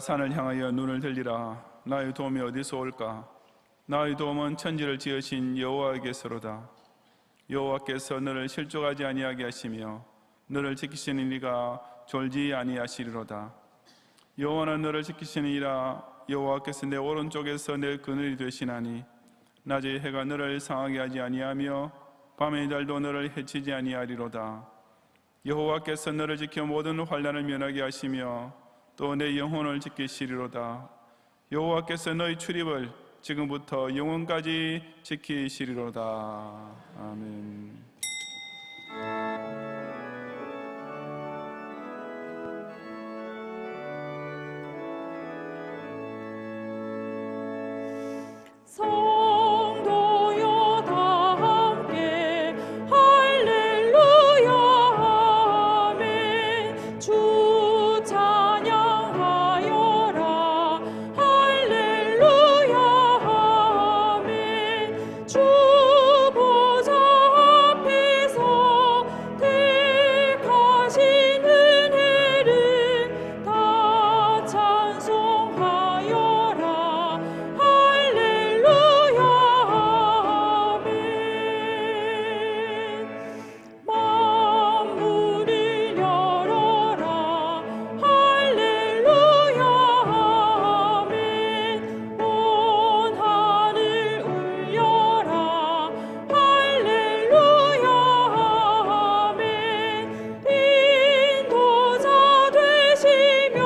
산을 향하여 눈을 들리라. 나의 도움이 어디서 올까? 나의 도움은 천지를 지으신 여호와께서로다. 여호와께서 너를 실족하지 아니하게 하시며 너를 지키시는 이가 졸지 아니하시리로다. 여호와는 너를 지키시니라. 여호와께서 내 오른쪽에서 내 그늘이 되시나니 낮의 해가 너를 상하게 하지 아니하며 밤의 달도 너를 해치지 아니하리로다. 여호와께서 너를 지켜 모든 환난을 면하게 하시며 또 내 영혼을 지키시리로다. 여호와께서 너의 출입을 지금부터 영원까지 지키시리로다. 아멘. 성도여 다 함께 할렐루야 아멘. 주 찬양하여라 할렐루야 아멘. 주 보좌 앞에서 택하신 은혜를 다 찬송하여라 할렐루야 아멘. 만물을 열어라 할렐루야 아멘. 온 하늘 울려라 할렐루야 아멘. 인도자 되시며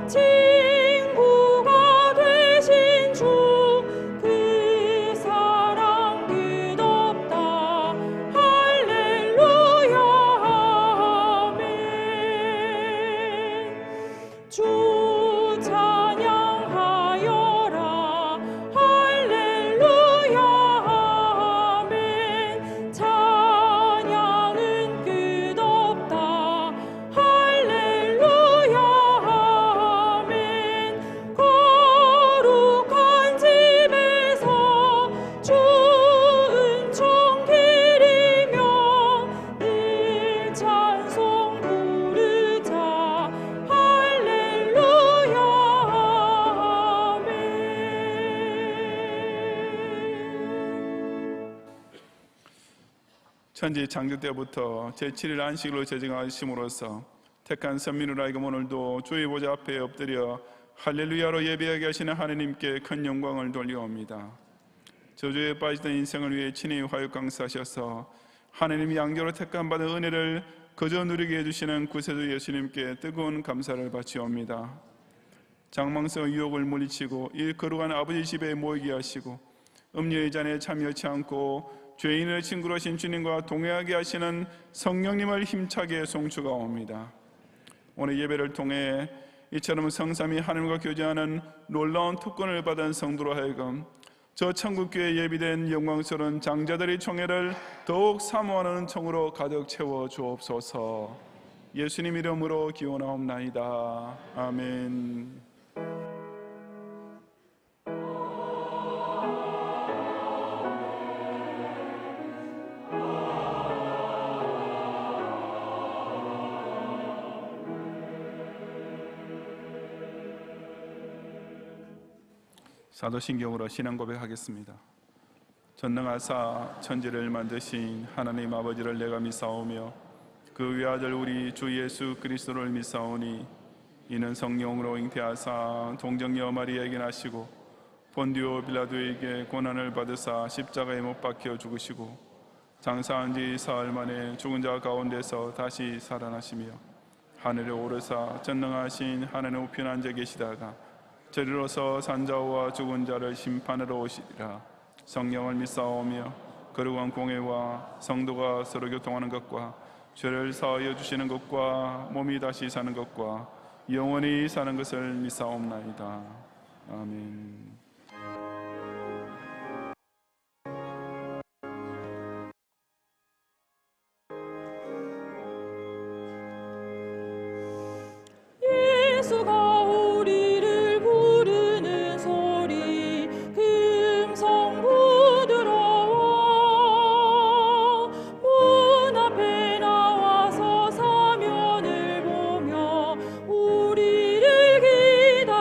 친구가 되신 주 그 사랑 끝없다 할렐루야 아멘. 주 찬양하여라 할렐루야 아멘. 찬양은 끝없다 할렐루야 아멘. 거룩한 집에서 주 은총 기리며 늘 찬송 부르자 할렐루야 아멘. 천지 창조 때부터 제7일 안식일로 제정하심으로써 택한 선민으로 하여금 오늘도 주의 보좌 앞에 엎드려 할렐루야로 예배하게 하시는 하느님께 큰 영광을 돌려옵니다. 저주에 빠지던 인생을 위해 친히 화육 강사하셔서 하느님이 양교로 택한 받은 은혜를 거저 누리게 해주시는 구세주 예수님께 뜨거운 감사를 바치옵니다. 장망성 유혹을 물리치고 이 거룩한 아버지 집에 모이게 하시고 음료의 잔에 참여치 않고 죄인의 친구로 하신 주님과 동행하게 하시는 성령님을 힘차게 송축하옵니다. 오늘 예배를 통해 이처럼 성삼위 하나님과 교제하는 놀라운 특권을 받은 성도로 하여금 저 천국교회에 예비된 영광스러운 장자들의 총회를 더욱 사모하는 청으로 가득 채워 주옵소서. 예수님 이름으로 기원하옵나이다. 아멘. 사도신경으로 신앙 고백하겠습니다. 전능하사 천지를 만드신 하나님 아버지를 내가 믿사오며 그 외아들 우리 주 예수 그리스도를 믿사오니 이는 성령으로 잉태하사 동정녀 마리아에게 나시고 본디오 빌라도에게 고난을 받으사 십자가에 못 박혀 죽으시고 장사한 지 사흘 만에 죽은 자 가운데서 다시 살아나시며 하늘에 오르사 전능하신 하나님 우편 앉아 계시다가 저리로서 산자와 죽은 자를 심판하러 오시리라. 성령을 믿사오며 거룩한 공회와 성도가 서로 교통하는 것과 죄를 사하여 주시는 것과 몸이 다시 사는 것과 영원히 사는 것을 믿사옵나이다. 아멘. 예수가 우리를 부르는 소리 금성 부드러워 문 앞에 나와서 사면을 보며 우리를 기다려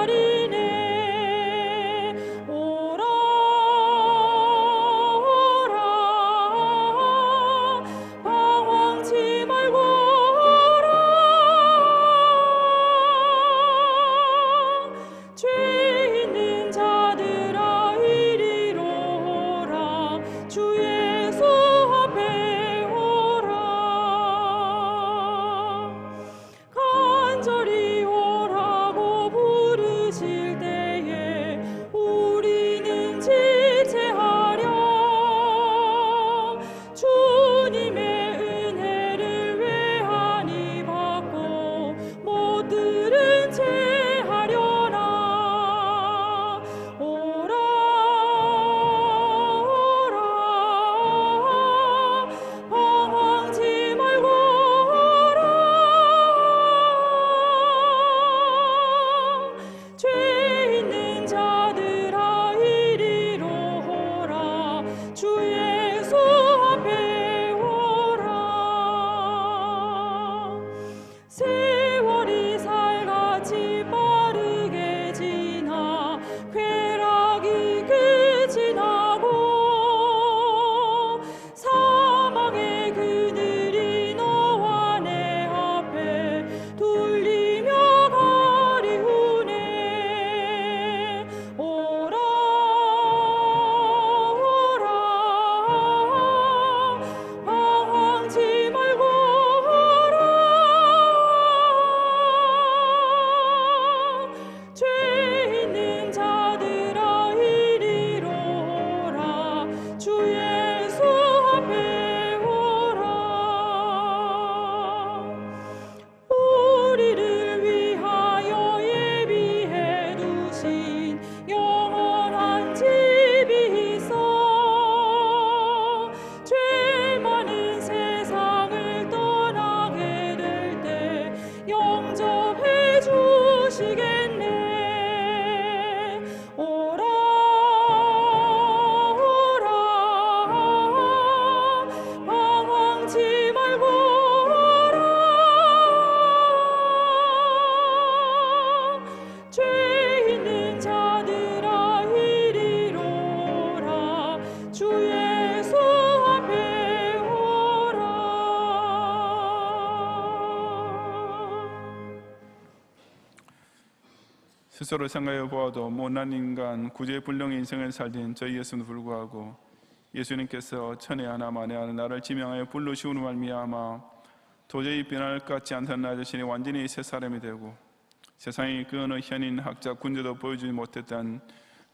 스스로 생각해 보아도 못난 인간, 구제불능의 인생을 살린 저희 예수는 불구하고 예수님께서 천에 하나 만에 하나 나를 지명하여 불러시우는 말미암아 도저히 변할 것 같지 않던 나 자신이 완전히 새 사람이 되고 세상이 그 어느 현인, 학자, 군대도 보여주지 못했던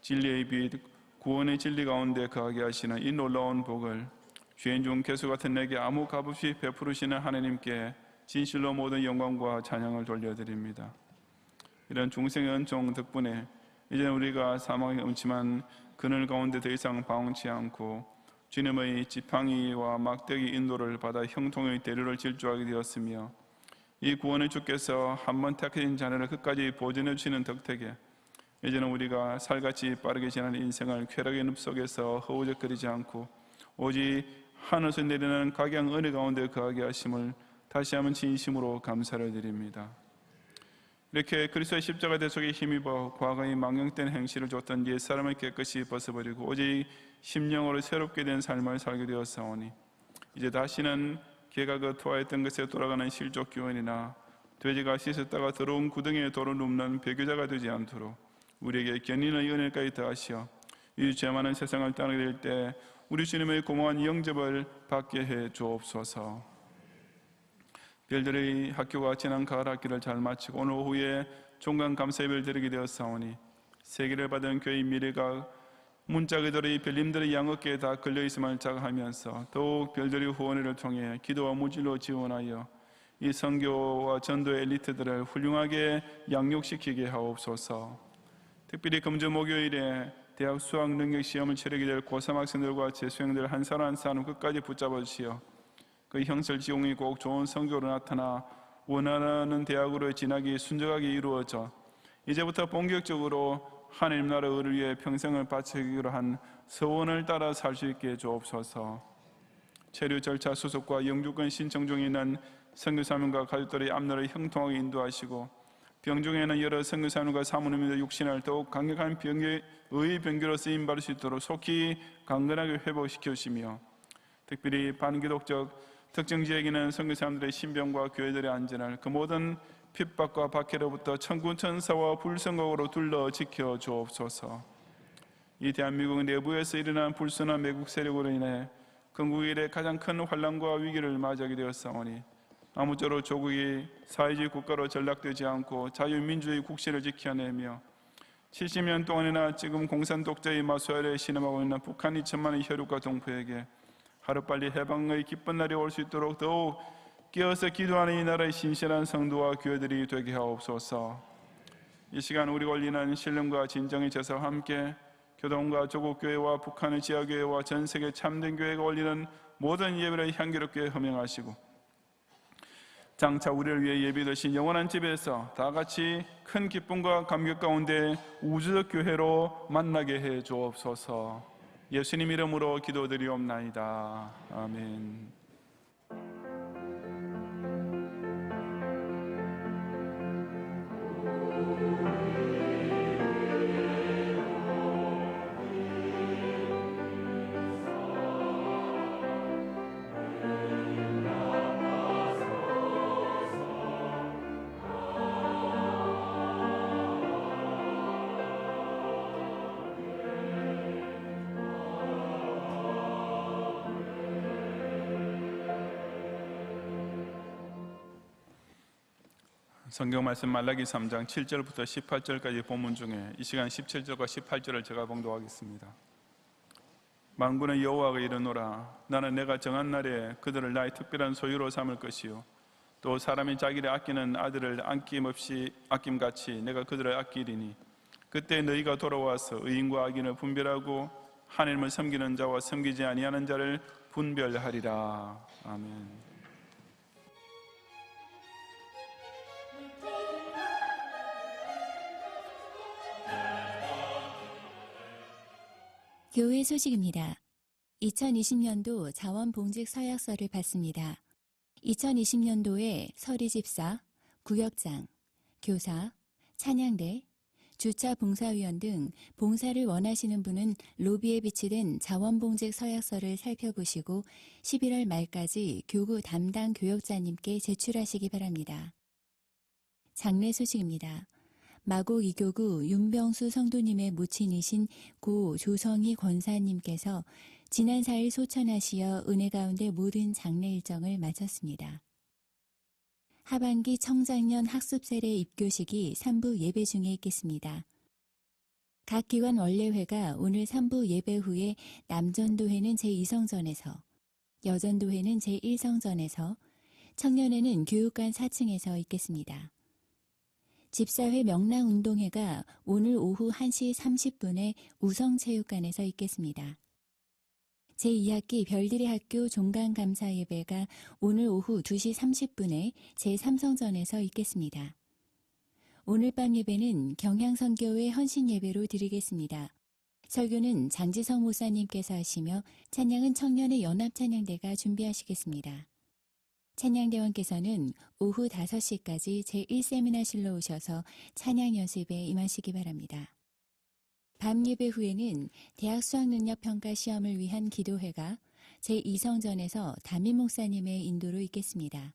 진리의 빛, 구원의 진리 가운데 거하게 하시는 이 놀라운 복을 죄인 중 개수 같은 내게 아무 값없이 베푸르시는 하나님께 진실로 모든 영광과 찬양을 돌려드립니다. 이런 중생의 은총 덕분에 이제는 우리가 사망의 음침한 그늘 가운데 더 이상 방황치 않고 주님의 지팡이와 막대기 인도를 받아 형통의 대류를 질주하게 되었으며 이 구원의 주께서 한번 택하신 자녀를 끝까지 보존해 주시는 덕택에 이제는 우리가 살같이 빠르게 지나는 인생을 쾌락의 늪 속에서 허우적거리지 않고 오직 하늘에서 내리는 각양 은혜 가운데 거하게 하심을 다시 한번 진심으로 감사를 드립니다. 이렇게 그리스도의 십자가 대속에 힘입어 과거의 망령된 행실을 줬던 옛사람을 깨끗이 벗어버리고 오직 심령으로 새롭게 된 삶을 살게 되었사오니 이제 다시는 개가 그 토하였던 것에 돌아가는 실족 교원이나 돼지가 씻었다가 더러운 구덩이에 돌을 눕는 배교자가 되지 않도록 우리에게 견인의 은혜까지 더하시어 이 죄 많은 세상을 떠나게 될 때 우리 주님의 고마운 영접을 받게 해 주옵소서. 별들의 학교가 지난 가을 학기를 잘 마치고 오늘 오후에 종강 감사 예배를 드리게 되었사오니 세계를 받은 교회의 미래가 문자 그대로 이 별님들의 양어깨에 다 걸려있음을 자각하면서 더욱 별들의 후원회를 통해 기도와 무질로 지원하여 이 선교와 전도의 엘리트들을 훌륭하게 양육시키게 하옵소서. 특별히 금주 목요일에 대학 수학 능력 시험을 치르게 될 고3 학생들과 재수생들 한 사람 한 사람 끝까지 붙잡아 주시어 그 형설 지공이 꼭 좋은 성교로 나타나 원하는 대학으로 진학이 순적하게 이루어져 이제부터 본격적으로 하나님 나라 의를 위해 평생을 바치기로 한 서원을 따라 살 수 있게 주옵소서. 체류 절차 수속과 영주권 신청 중에 있는 선교사님과 가족들의 앞날을 형통하게 인도하시고 병 중에는 여러 선교사님과 사모님의 육신을 더욱 강력한 의의 병기로 쓰임받을 수 있도록 속히 강건하게 회복시켜 주시며 특별히 반기독적 특정 지역에는 선교사님들의 신병과 교회들의 안전을 그 모든 핍박과 박해로부터 천군 천사와 불성각으로 둘러 지켜 주옵소서. 이 대한민국 내부에서 일어난 불순한 매국 세력으로 인해 건국 이래 가장 큰 환난과 위기를 맞이하게 되었사오니 아무쪼록 조국이 사회주의 국가로 전락되지 않고 자유민주주의 국시를 지켜내며 70년 동안이나 지금 공산 독재의 마수아래 신음하고 있는 북한 2천만의 혈육과 동포에게 하루빨리 해방의 기쁜 날이 올 수 있도록 더욱 깨어서 기도하는 이 나라의 신실한 성도와 교회들이 되게 하옵소서. 이 시간 우리가 올리는 신령과 진정의 제사와 함께 교동과 조국 교회와 북한의 지하교회와 전 세계 참된 교회가 올리는 모든 예배를 향기롭게 허명하시고 장차 우리를 위해 예비되신 영원한 집에서 다 같이 큰 기쁨과 감격 가운데 우주적 교회로 만나게 해 주옵소서. 예수님 이름으로 기도드리옵나이다. 아멘. 성경 말씀 말라기 3장 7절부터 18절까지 본문 중에 이 시간 17절과 18절을 제가 봉독하겠습니다. 만군의 여호와가 이르노라. 나는 내가 정한 날에 그들을 나의 특별한 소유로 삼을 것이요 또 사람이 자기를 아끼는 아들을 아낌같이 내가 그들을 아끼리니 그때 너희가 돌아와서 의인과 악인을 분별하고 하나님을 섬기는 자와 섬기지 아니하는 자를 분별하리라. 아멘. 교회 소식입니다. 2020년도 자원봉직 서약서를 받습니다. 2020년도에 서리집사, 구역장, 교사, 찬양대, 주차 봉사위원 등 봉사를 원하시는 분은 로비에 비치된 자원봉직 서약서를 살펴보시고 11월 말까지 교구 담당 교역자님께 제출하시기 바랍니다. 장례 소식입니다. 마곡 이교구 윤병수 성도님의 모친이신 고 조성희 권사님께서 지난 4일 소천하시어 은혜 가운데 모든 장례 일정을 마쳤습니다. 하반기 청장년 학습세례 입교식이 3부 예배 중에 있겠습니다. 각 기관 원례회가 오늘 3부 예배 후에 남전도회는 제2성전에서, 여전도회는 제1성전에서, 청년회는 교육관 4층에서 있겠습니다. 집사회 명랑운동회가 오늘 오후 1시 30분에 우성체육관에서 있겠습니다. 제2학기 별들의 학교 종강감사 예배가 오늘 오후 2시 30분에 제3성전에서 있겠습니다. 오늘 밤 예배는 경향선교회 헌신예배로 드리겠습니다. 설교는 장지성 목사님께서 하시며 찬양은 청년의 연합찬양대가 준비하시겠습니다. 찬양대원께서는 오후 5시까지 제1세미나실로 오셔서 찬양 연습에 임하시기 바랍니다. 밤 예배 후에는 대학 수학능력평가 시험을 위한 기도회가 제2성전에서 담임 목사님의 인도로 있겠습니다.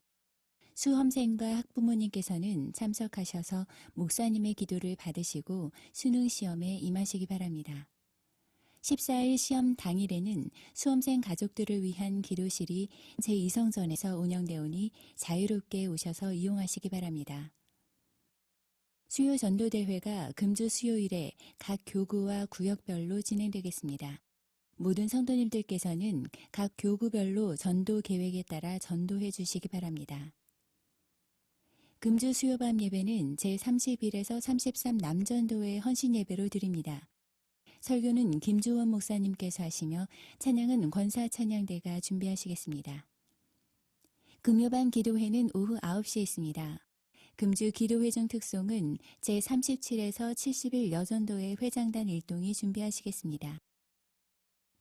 수험생과 학부모님께서는 참석하셔서 목사님의 기도를 받으시고 수능시험에 임하시기 바랍니다. 14일 시험 당일에는 수험생 가족들을 위한 기도실이 제2성전에서 운영되오니 자유롭게 오셔서 이용하시기 바랍니다. 수요 전도대회가 금주 수요일에 각 교구와 구역별로 진행되겠습니다. 모든 성도님들께서는 각 교구별로 전도 계획에 따라 전도해 주시기 바랍니다. 금주 수요밤 예배는 제31에서 33 남전도회 헌신예배로 드립니다. 설교는 김주원 목사님께서 하시며 찬양은 권사찬양대가 준비하시겠습니다. 금요반 기도회는 오후 9시에 있습니다. 금주 기도회 중 특송은 제37에서 71 여전도회 회장단 일동이 준비하시겠습니다.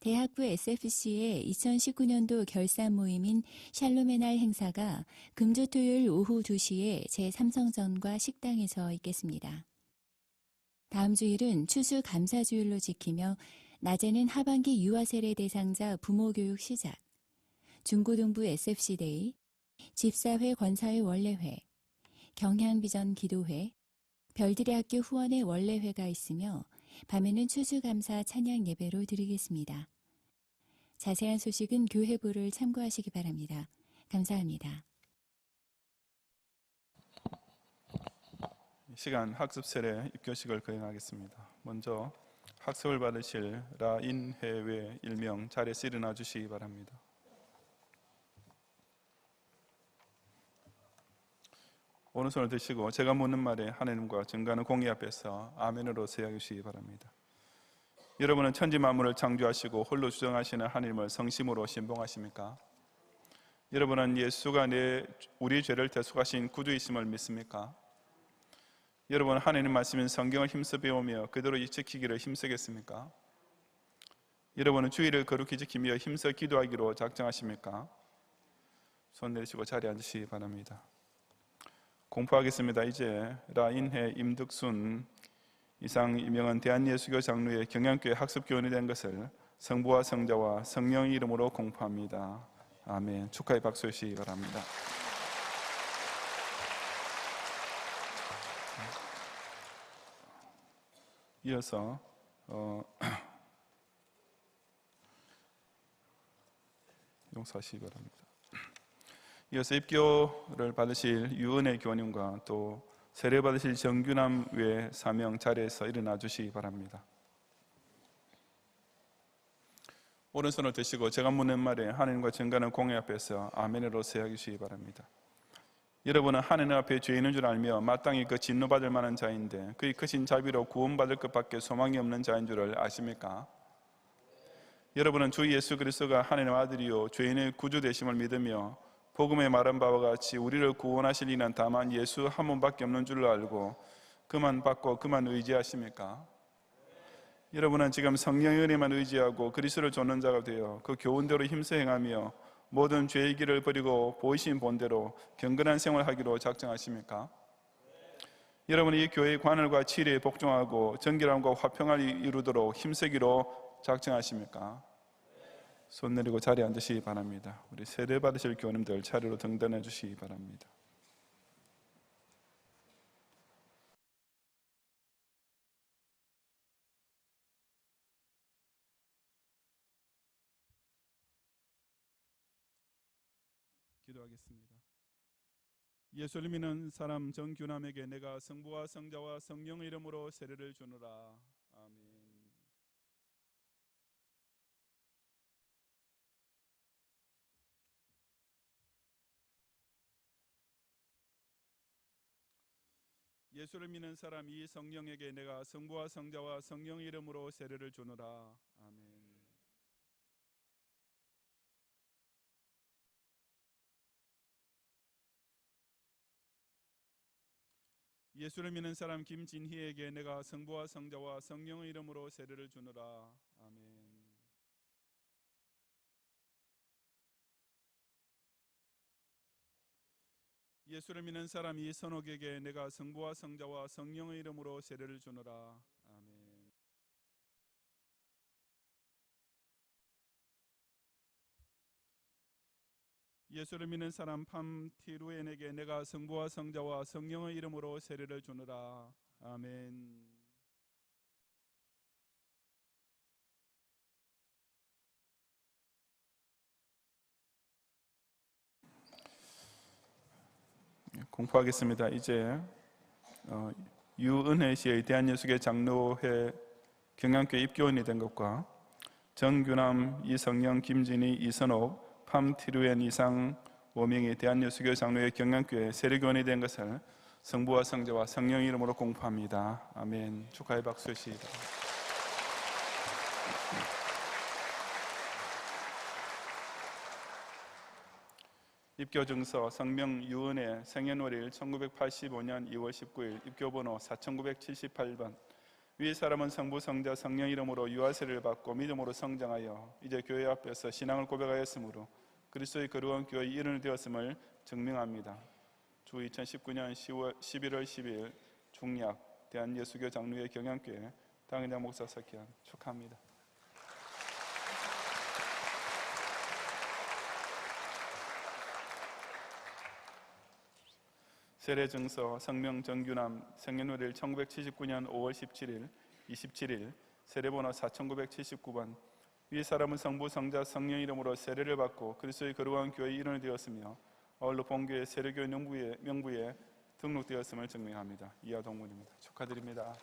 대학부 SFC의 2019년도 결산 모임인 샬롬의 날 행사가 금주 토요일 오후 2시에 제3성전과 식당에서 있겠습니다. 다음 주일은 추수 감사주일로 지키며 낮에는 하반기 유아세례 대상자 부모교육 시작, 중고등부 SFC데이, 집사회 권사회 원례회, 경향비전 기도회, 별들의 학교 후원회 원례회가 있으며 밤에는 추수감사 찬양 예배로 드리겠습니다. 자세한 소식은 교회부를 참고하시기 바랍니다. 감사합니다. 시간 학습 세례 입교식을 거행하겠습니다. 먼저 학습을 받으실 라인해외 일명 자리에서 일어나 주시기 바랍니다. 오른손을 드시고 제가 묻는 말에 하나님과 증거하는 공의 앞에서 아멘으로 세워주시기 바랍니다. 여러분은 천지 만물을 창조하시고 홀로 주정하시는 하나님을 성심으로 신봉하십니까? 여러분은 예수가 우리 죄를 대속하신 구주이심을 믿습니까? 여러분 하나님 말씀인 성경을 힘써 배우며 그대로 지키기를 힘쓰겠습니까? 여러분은 주의를 거룩히 지키며 힘써 기도하기로 작정하십니까? 손 내리시고 자리에 앉으시기 바랍니다. 공포하겠습니다. 이제 라인해 임득순 이상 이명은 대한예수교 장로의 경양교회 학습교원이 된 것을 성부와 성자와 성령의 이름으로 공포합니다. 아멘. 축하의 박수 주시기 바랍니다. 이어서 용서하시기 바랍니다. 이어서 입교를 받으실 유은혜 교원님과 또 세례 받으실 정규남 외 사명 자리에서 일어나 주시기 바랍니다. 오른손을 드시고 제가 묻는 말에 하나님과 증거하는 공의 앞에서 아멘으로 세워주시기 바랍니다. 여러분은 하나님 앞에 죄인인 줄 알며 마땅히 그 진노받을 만한 자인데 그의 크신 자비로 구원받을 것밖에 소망이 없는 자인 줄을 아십니까? 여러분은 주 예수 그리스도가 하나님의 아들이요 죄인의 구주 되심을 믿으며 복음의 말한 바와 같이 우리를 구원하실 이는 다만 예수 한 분밖에 없는 줄로 알고 그만 받고 그만 의지하십니까? 여러분은 지금 성령의 은혜만 의지하고 그리스도를 좇는 자가 되어 그 교훈대로 힘써 행하며 모든 죄의 길을 버리고 보이신 본대로 경건한 생활하기로 작정하십니까? 여러분이 이 교회의 관할과 치리에 복종하고 정결함과 화평을 이루도록 힘쓰기로 작정하십니까? 손 내리고 자리에 앉으시기 바랍니다. 우리 세례 받으실 교우님들 자리로 등단해 주시기 바랍니다. 기도하겠습니다. 예수를 믿는 사람 정규남에게 내가 성부와 성자와 성령의 이름으로 세례를 주노라. 아멘. 예수를 믿는 사람 이성령에게 내가 성부와 성자와 성령의 이름으로 세례를 주노라. 아멘. 예수를 믿는 사람 김진희에게 내가 성부와 성자와 성령의 이름으로 세례를 주노라. 아멘. 예수를 믿는 사람 이선옥에게 내가 성부와 성자와 성령의 이름으로 세례를 주노라. 아멘. 예수를 믿는 사람 팜티루엔에게 내가 성부와 성자와 성령의 이름으로 세례를 주노라. 아멘. 공포하겠습니다. 이제 유은혜 씨의 대한예수교 장로회 경양교회 입교원이 된 것과 정규남, 이성영, 김진희, 이선옥, 팜티루엔 이상 5명이 대한예수교 장로회 경양교회 세례교원이 된 것을 성부와 성자와 성령의 이름으로 공포합니다. 아멘. 축하의 박수 시다. 입교증서 성명 유은혜 생년월일 1985년 2월 19일 입교번호 4978번. 위 사람은 성부 성자 성령 이름으로 유아세를 받고 믿음으로 성장하여 이제 교회 앞에서 신앙을 고백하였으므로 그리스도의 거룩한 교회의 일원이 되었음을 증명합니다. 주 2019년 11월 10일 중약 대한예수교 장로회 경양교회 당회장 목사 석현 축하합니다. 세례증서 성명 정규남 생년월일 1979년 5월 17일 27일 세례번호 4979번. 위 사람은 성부 성자 성령 이름으로 세례를 받고 그리스도의 거룩한 교회의 일원이 되었으며 아울러 본교회 세례교회 명부에 등록되었음을 증명합니다. 이하 동문입니다. 축하드립니다.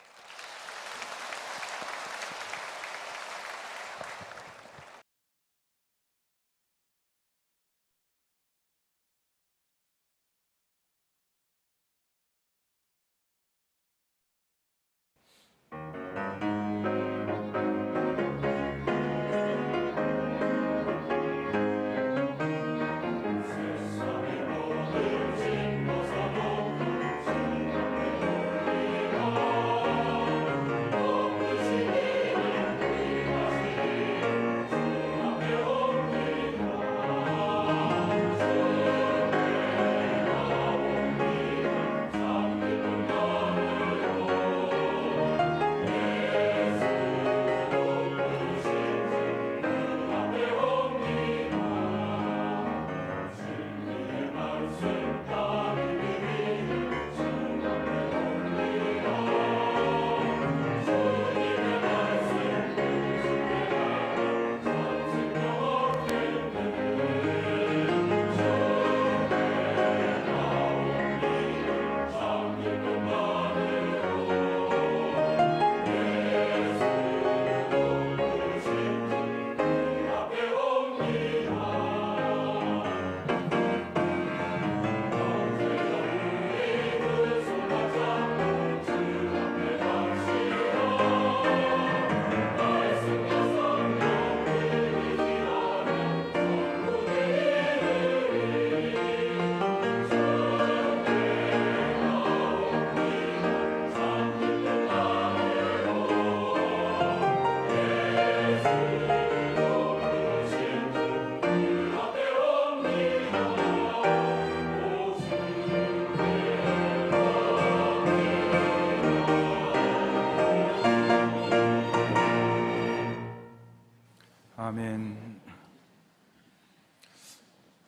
아멘.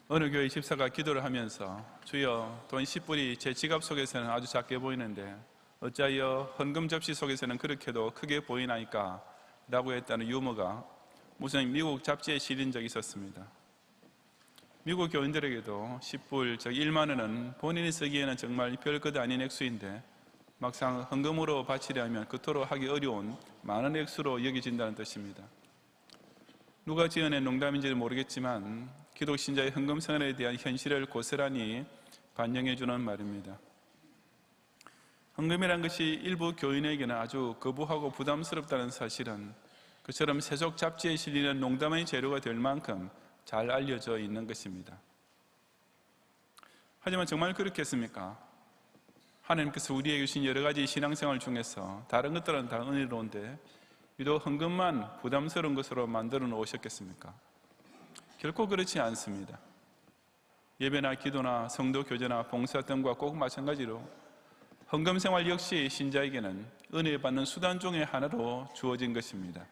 어느 교회 집사가 기도를 하면서 주여 돈 10불이 제 지갑 속에서는 아주 작게 보이는데 어찌하여 헌금 접시 속에서는 그렇게도 크게 보이나이까? 라고 했다는 유머가 무슨 미국 잡지에 실린 적이 있었습니다. 미국 교인들에게도 10불, 즉 1만 원은 본인이 쓰기에는 정말 별것 아닌 액수인데 막상 헌금으로 바치려면 그토록 하기 어려운 많은 액수로 여겨진다는 뜻입니다. 누가 지어낸 농담인지 모르겠지만 기독 신자의 헌금 생활에 대한 현실을 고스란히 반영해 주는 말입니다. 헌금이란 것이 일부 교인에게는 아주 거부하고 부담스럽다는 사실은 그처럼 세속 잡지에 실리는 농담의 재료가 될 만큼 잘 알려져 있는 것입니다. 하지만 정말 그렇겠습니까? 하나님께서 우리에게 주신 여러 가지 신앙생활 중에서 다른 것들은 다 은혜로운데 유독 헌금만 부담스러운 것으로 만들어 놓으셨겠습니까? 결코 그렇지 않습니다. 예배나 기도나 성도 교제나 봉사 등과 꼭 마찬가지로 헌금 생활 역시 신자에게는 은혜 받는 수단 중의 하나로 주어진 것입니다.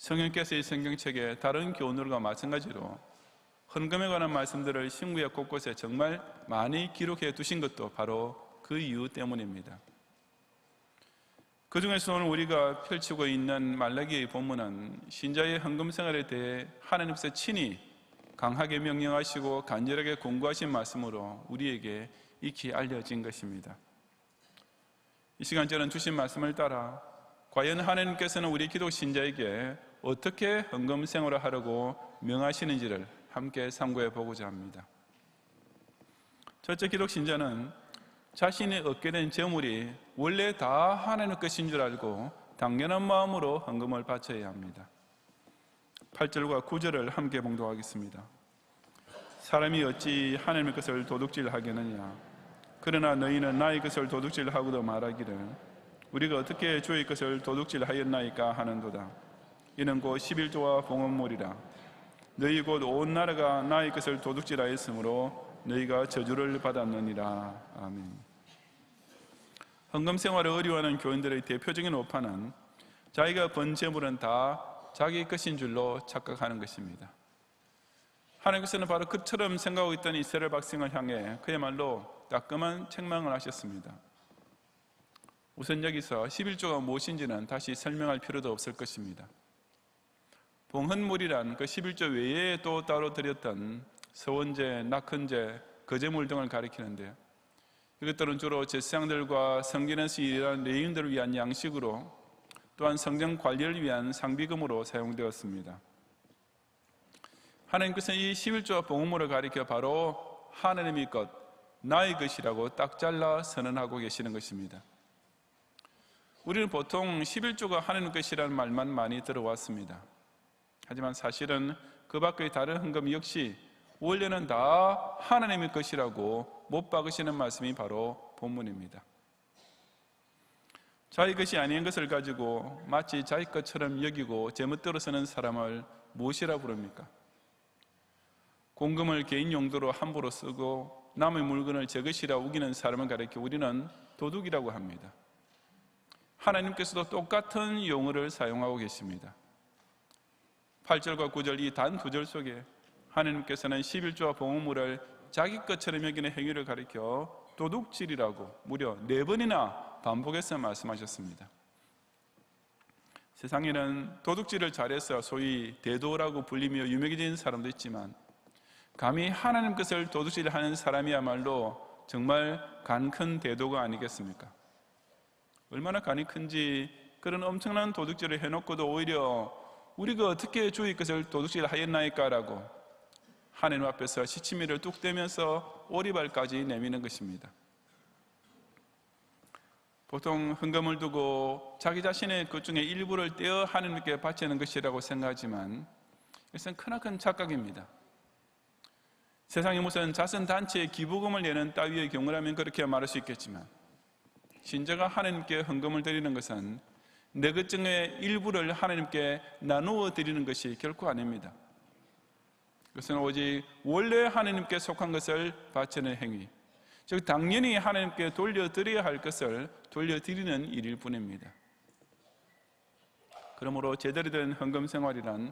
성령께서 이 성경책에 다른 교훈들과 마찬가지로 헌금에 관한 말씀들을 신구약 곳곳에 정말 많이 기록해 두신 것도 바로 그 이유 때문입니다. 그 중에서 오늘 우리가 펼치고 있는 말라기의 본문은 신자의 헌금 생활에 대해 하나님께서 친히 강하게 명령하시고 간절하게 권고하신 말씀으로 우리에게 익히 알려진 것입니다. 이 시간 저는 주신 말씀을 따라 과연 하나님께서는 우리 기독 신자에게 어떻게 헌금 생활을 하라고 명하시는지를 함께 참고해 보고자 합니다. 첫째, 기독 신자는 자신이 얻게 된 재물이 원래 다 하나님 것인 줄 알고 당연한 마음으로 헌금을 바쳐야 합니다. 8절과 9절을 함께 봉독하겠습니다. 사람이 어찌 하나님의 것을 도둑질하겠느냐? 그러나 너희는 나의 것을 도둑질하고도 말하기를 우리가 어떻게 주의 것을 도둑질하였나이까 하는도다. 이는 곧 11조와 봉헌물이라. 너희 곧 온 나라가 나의 것을 도둑질하였으므로 너희가 저주를 받았느니라. 아멘. 헌금 생활을 어려워하는 교인들의 대표적인 오판은 자기가 번 재물은 다 자기 것인 줄로 착각하는 것입니다. 하나님께서는 바로 그처럼 생각하고 있던 이스라엘 백성을 향해 그야말로 따끔한 책망을 하셨습니다. 우선 여기서 11조가 무엇인지는 다시 설명할 필요도 없을 것입니다. 봉헌물이란 그 11조 외에 또 따로 드렸던 서원제, 낙헌제, 거제물 등을 가리키는데 이것들은 주로 제사장들과 성전에서 일하는 레위인들을 위한 양식으로 또한 성전 관리를 위한 상비금으로 사용되었습니다. 하나님께서는 이 11조와 봉헌물을 가리켜 바로 하나님의 것, 나의 것이라고 딱 잘라 선언하고 계시는 것입니다. 우리는 보통 11조가 하나님 것이라는 말만 많이 들어왔습니다. 하지만 사실은 그 밖의 다른 헌금 역시 원래는 다 하나님의 것이라고 못 박으시는 말씀이 바로 본문입니다. 자기 것이 아닌 것을 가지고 마치 자기 것처럼 여기고 제멋대로 쓰는 사람을 무엇이라 부릅니까? 공금을 개인 용도로 함부로 쓰고 남의 물건을 제 것이라 우기는 사람을 가리켜 우리는 도둑이라고 합니다. 하나님께서도 똑같은 용어를 사용하고 계십니다. 8절과 9절 이 단 2절 속에 하나님께서는 11조와 봉헌물을 자기 것처럼 여기는 행위를 가리켜 도둑질이라고 무려 4번이나 반복해서 말씀하셨습니다. 세상에는 도둑질을 잘해서 소위 대도라고 불리며 유명해진 사람도 있지만 감히 하나님 것을 도둑질하는 사람이야말로 정말 간 큰 대도가 아니겠습니까? 얼마나 간이 큰지 그런 엄청난 도둑질을 해놓고도 오히려 우리가 어떻게 주의 것을 도둑질하였나이까 라고 하나님 앞에서 시치미를 뚝 떼면서 오리발까지 내미는 것입니다. 보통 헌금을 두고 자기 자신의 것 중에 일부를 떼어 하나님께 바치는 것이라고 생각하지만 이것은 크나큰 착각입니다. 세상에 무슨 자선단체에 기부금을 내는 따위의 경우라면 그렇게 말할 수 있겠지만 신자가 하나님께 헌금을 드리는 것은 내 것 중에 일부를 하나님께 나누어 드리는 것이 결코 아닙니다. 그것은 오직 원래 하나님께 속한 것을 바치는 행위, 즉 당연히 하나님께 돌려드려야 할 것을 돌려드리는 일일 뿐입니다. 그러므로 제대로 된 헌금 생활이란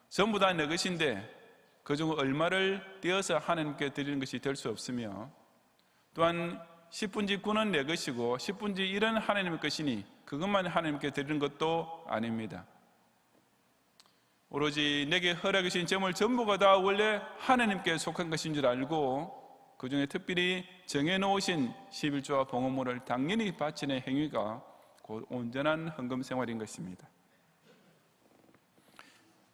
전부 다 내 것인데 그중 얼마를 떼어서 하나님께 드리는 것이 될 수 없으며 또한 10분지 9는 내 것이고 10분지 1은 하나님의 것이니 그것만 하나님께 드리는 것도 아닙니다. 오로지 내게 허락해 주신 재물 전부가 다 원래 하나님께 속한 것인 줄 알고 그 중에 특별히 정해놓으신 11조와 봉헌물을 당연히 바치는 행위가 곧 온전한 헌금 생활인 것입니다.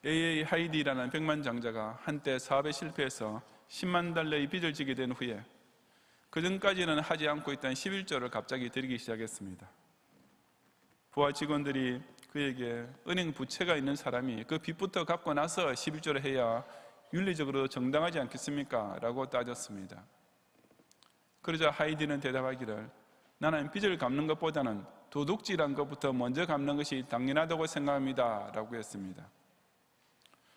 AA 하이디라는 백만장자가 한때 사업에 실패해서 10만 달러의 빚을 지게 된 후에 그전까지는 하지 않고 있던 11조를 갑자기 드리기 시작했습니다. 부하 직원들이 그에게 은행 부채가 있는 사람이 그 빚부터 갚고 나서 11조를 해야 윤리적으로 정당하지 않겠습니까? 라고 따졌습니다. 그러자 하이디는 대답하기를 나는 빚을 갚는 것보다는 도둑질한 것부터 먼저 갚는 것이 당연하다고 생각합니다. 라고 했습니다.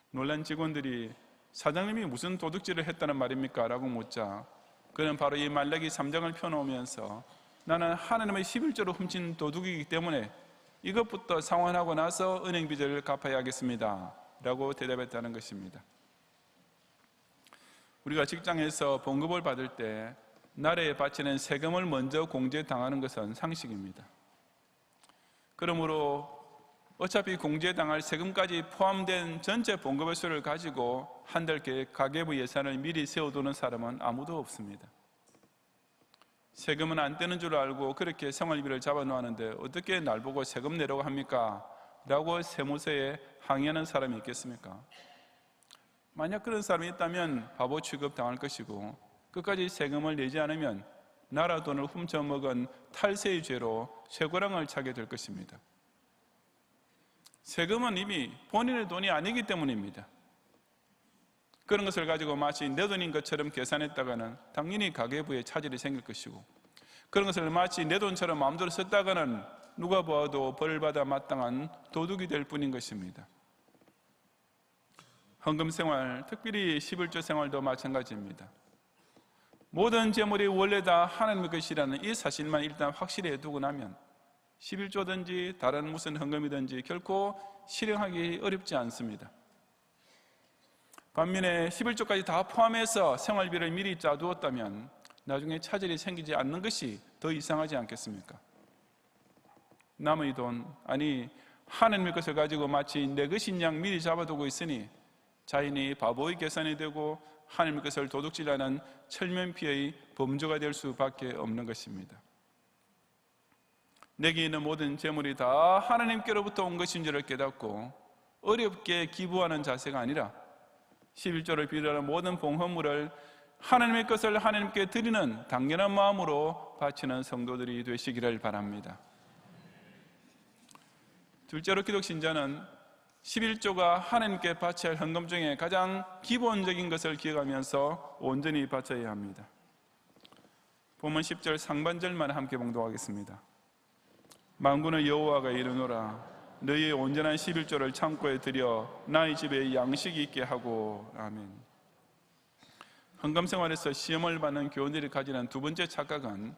놀란 직원들이 사장님이 무슨 도둑질을 했다는 말입니까? 라고 묻자 그는 바로 이 말라기 3장을 펴놓으면서 나는 하나님의 11조를 훔친 도둑이기 때문에 이것부터 상환하고 나서 은행 빚을 갚아야 하겠습니다. 라고 대답했다는 것입니다. 우리가 직장에서 봉급을 받을 때 나라에 바치는 세금을 먼저 공제당하는 것은 상식입니다. 그러므로 어차피 공제당할 세금까지 포함된 전체 봉급의 수를 가지고 한 달 계획 가계부 예산을 미리 세워두는 사람은 아무도 없습니다. 세금은 안 떼는 줄 알고 그렇게 생활비를 잡아놓았는데 어떻게 날 보고 세금 내라고 합니까? 라고 세무서에 항의하는 사람이 있겠습니까? 만약 그런 사람이 있다면 바보 취급당할 것이고 끝까지 세금을 내지 않으면 나라 돈을 훔쳐먹은 탈세의 죄로 쇠고랑을 차게 될 것입니다. 세금은 이미 본인의 돈이 아니기 때문입니다. 그런 것을 가지고 마치 내 돈인 것처럼 계산했다가는 당연히 가계부에 차질이 생길 것이고 그런 것을 마치 내 돈처럼 마음대로 썼다가는 누가 보아도 벌을 받아 마땅한 도둑이 될 뿐인 것입니다. 헌금 생활, 특별히 11조 생활도 마찬가지입니다. 모든 재물이 원래 다 하나님의 것이라는 이 사실만 일단 확실히 두고 나면 11조든지 다른 무슨 헌금이든지 결코 실행하기 어렵지 않습니다. 반면에 11조까지 다 포함해서 생활비를 미리 짜두었다면 나중에 차질이 생기지 않는 것이 더 이상하지 않겠습니까? 남의 돈, 아니 하나님의 것을 가지고 마치 내 것인 양 미리 잡아두고 있으니 자인이 바보의 계산이 되고 하나님의 것을 도둑질하는 철면피의 범죄가 될 수밖에 없는 것입니다. 내게 있는 모든 재물이 다 하나님께로부터 온 것인 줄을 깨닫고 어렵게 기부하는 자세가 아니라 11조를 비롯한 모든 봉헌물을 하나님의 것을 하나님께 드리는 당연한 마음으로 바치는 성도들이 되시기를 바랍니다. 둘째로 기독신자는 11조가 하나님께 바쳐야 할 헌금 중에 가장 기본적인 것을 기억하면서 온전히 바쳐야 합니다. 본문 10절 상반절만 함께 봉독하겠습니다. 만군의 여호와가 이르노라 너희의 온전한 11조를 창고에 들여 나의 집에 양식이 있게 하고. 아멘. 헌금 생활에서 시험을 받는 교원들이 가지는 두 번째 착각은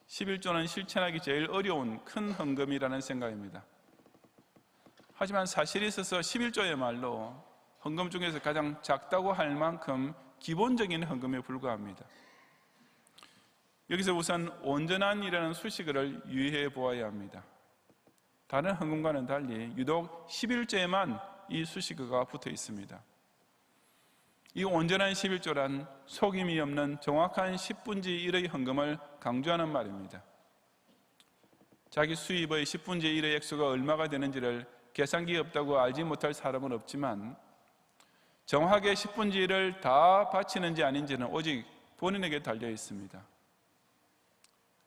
11조는 실천하기 제일 어려운 큰 헌금이라는 생각입니다. 하지만 사실에 있어서 11조야말로 헌금 중에서 가장 작다고 할 만큼 기본적인 헌금에 불과합니다. 여기서 우선 온전한이라는 수식어를 유의해 보아야 합니다. 다른 헌금과는 달리 유독 11조에만 이 수식어가 붙어 있습니다. 이 온전한 11조란 속임이 없는 정확한 10분의 1의 헌금을 강조하는 말입니다. 자기 수입의 10분의 1의 액수가 얼마가 되는지를 계산기 없다고 알지 못할 사람은 없지만 정확하게 10분의 1을 다 바치는지 아닌지는 오직 본인에게 달려 있습니다.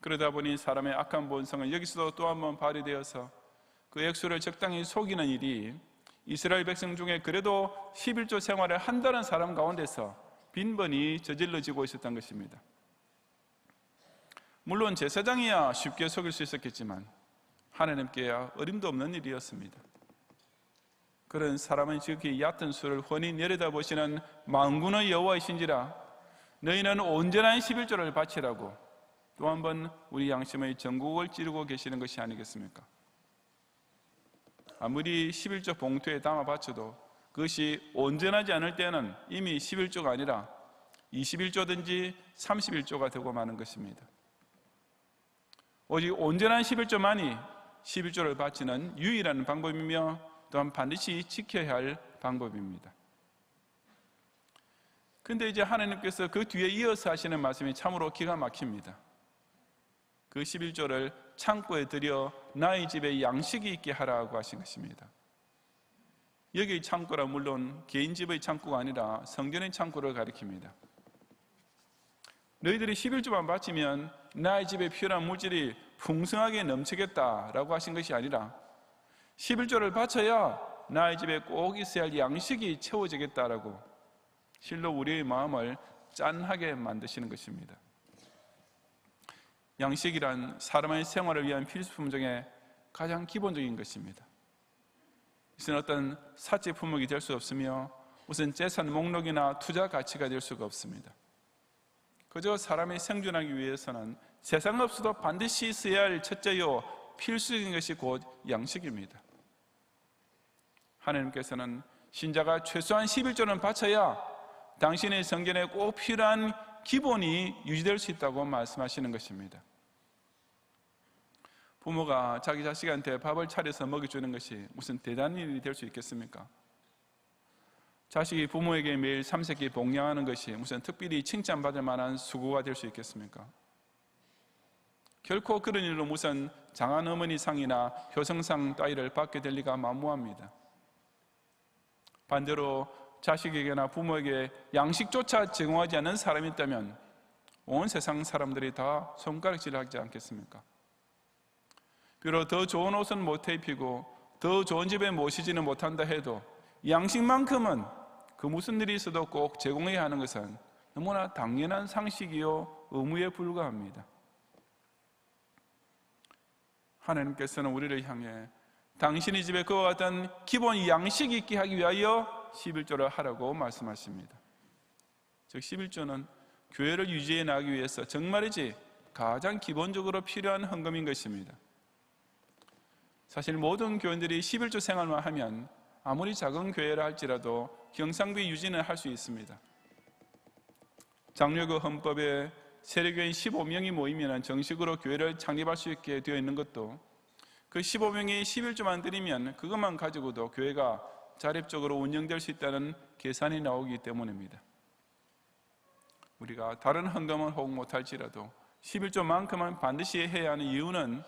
그러다 보니 사람의 악한 본성은 여기서도 또 한 번 발휘되어서 그 액수를 적당히 속이는 일이 이스라엘 백성 중에 그래도 11조 생활을 한다는 사람 가운데서 빈번히 저질러지고 있었던 것입니다. 물론 제사장이야 쉽게 속일 수 있었겠지만 하나님께야 어림도 없는 일이었습니다. 그런 사람은 지극히 얕은 수를 훤히 내려다보시는 만군의 여호와이신지라 너희는 온전한 11조를 바치라고 또 한 번 우리 양심의 전국을 찌르고 계시는 것이 아니겠습니까? 아무리 11조 봉투에 담아 바쳐도 그것이 온전하지 않을 때는 이미 11조가 아니라 21조든지 31조가 되고 마는 것입니다. 오직 온전한 11조만이 11조를 바치는 유일한 방법이며 또한 반드시 지켜야 할 방법입니다. 근데 이제 하나님께서 그 뒤에 이어서 하시는 말씀이 참으로 기가 막힙니다. 그 11조를 창고에 들여 나의 집에 양식이 있게 하라고 하신 것입니다. 여기 창고라 물론 개인 집의 창고가 아니라 성전의 창고를 가리킵니다. 너희들이 11조만 바치면 나의 집에 필요한 물질이 풍성하게 넘치겠다라고 하신 것이 아니라 11조를 바쳐야 나의 집에 꼭 있어야 할 양식이 채워지겠다라고 실로 우리의 마음을 짠하게 만드시는 것입니다. 양식이란 사람의 생활을 위한 필수품 중에 가장 기본적인 것입니다. 이것은 어떤 사치 품목이 될 수 없으며 무슨 재산 목록이나 투자 가치가 될 수가 없습니다. 그저 사람이 생존하기 위해서는 세상 없어도 반드시 있어야 할 첫째요 필수적인 것이 곧 양식입니다. 하나님께서는 신자가 최소한 11조는 바쳐야 당신의 성전에 꼭 필요한 기본이 유지될 수 있다고 말씀하시는 것입니다. 부모가 자기 자식한테 밥을 차려서 먹여주는 것이 무슨 대단한 일이 될 수 있겠습니까? 자식이 부모에게 매일 삼세끼 봉양하는 것이 무슨 특별히 칭찬받을 만한 수고가 될 수 있겠습니까? 결코 그런 일로 무슨 장한 어머니 상이나 효성상 따위를 받게 될 리가 만무합니다. 반대로 자식에게나 부모에게 양식조차 제공하지 않는 사람이 있다면 온 세상 사람들이 다 손가락질하지 않겠습니까? 비록 더 좋은 옷은 못 입히고 더 좋은 집에 모시지는 못한다 해도 양식만큼은 그 무슨 일이 있어도 꼭 제공해야 하는 것은 너무나 당연한 상식이요 의무에 불과합니다. 하나님께서는 우리를 향해 당신의 집에 그와 같은 기본 양식이 있게 하기 위하여 11조를 하라고 말씀하십니다. 즉 11조는 교회를 유지해 나가기 위해서 정말이지 가장 기본적으로 필요한 헌금인 것입니다. 사실 모든 교인들이 11조 생활만 하면 아무리 작은 교회라 할지라도 경상비 유지는 할 수 있습니다. 장로교 헌법에 세례교인 15명이 모이면 정식으로 교회를 창립할 수 있게 되어 있는 것도 그 15명이 11조만 드리면 그것만 가지고도 교회가 자립적으로 운영될 수 있다는 계산이 나오기 때문입니다. 우리가 다른 헌금은 혹 못할지라도 11조만큼은 반드시 해야 하는 이유는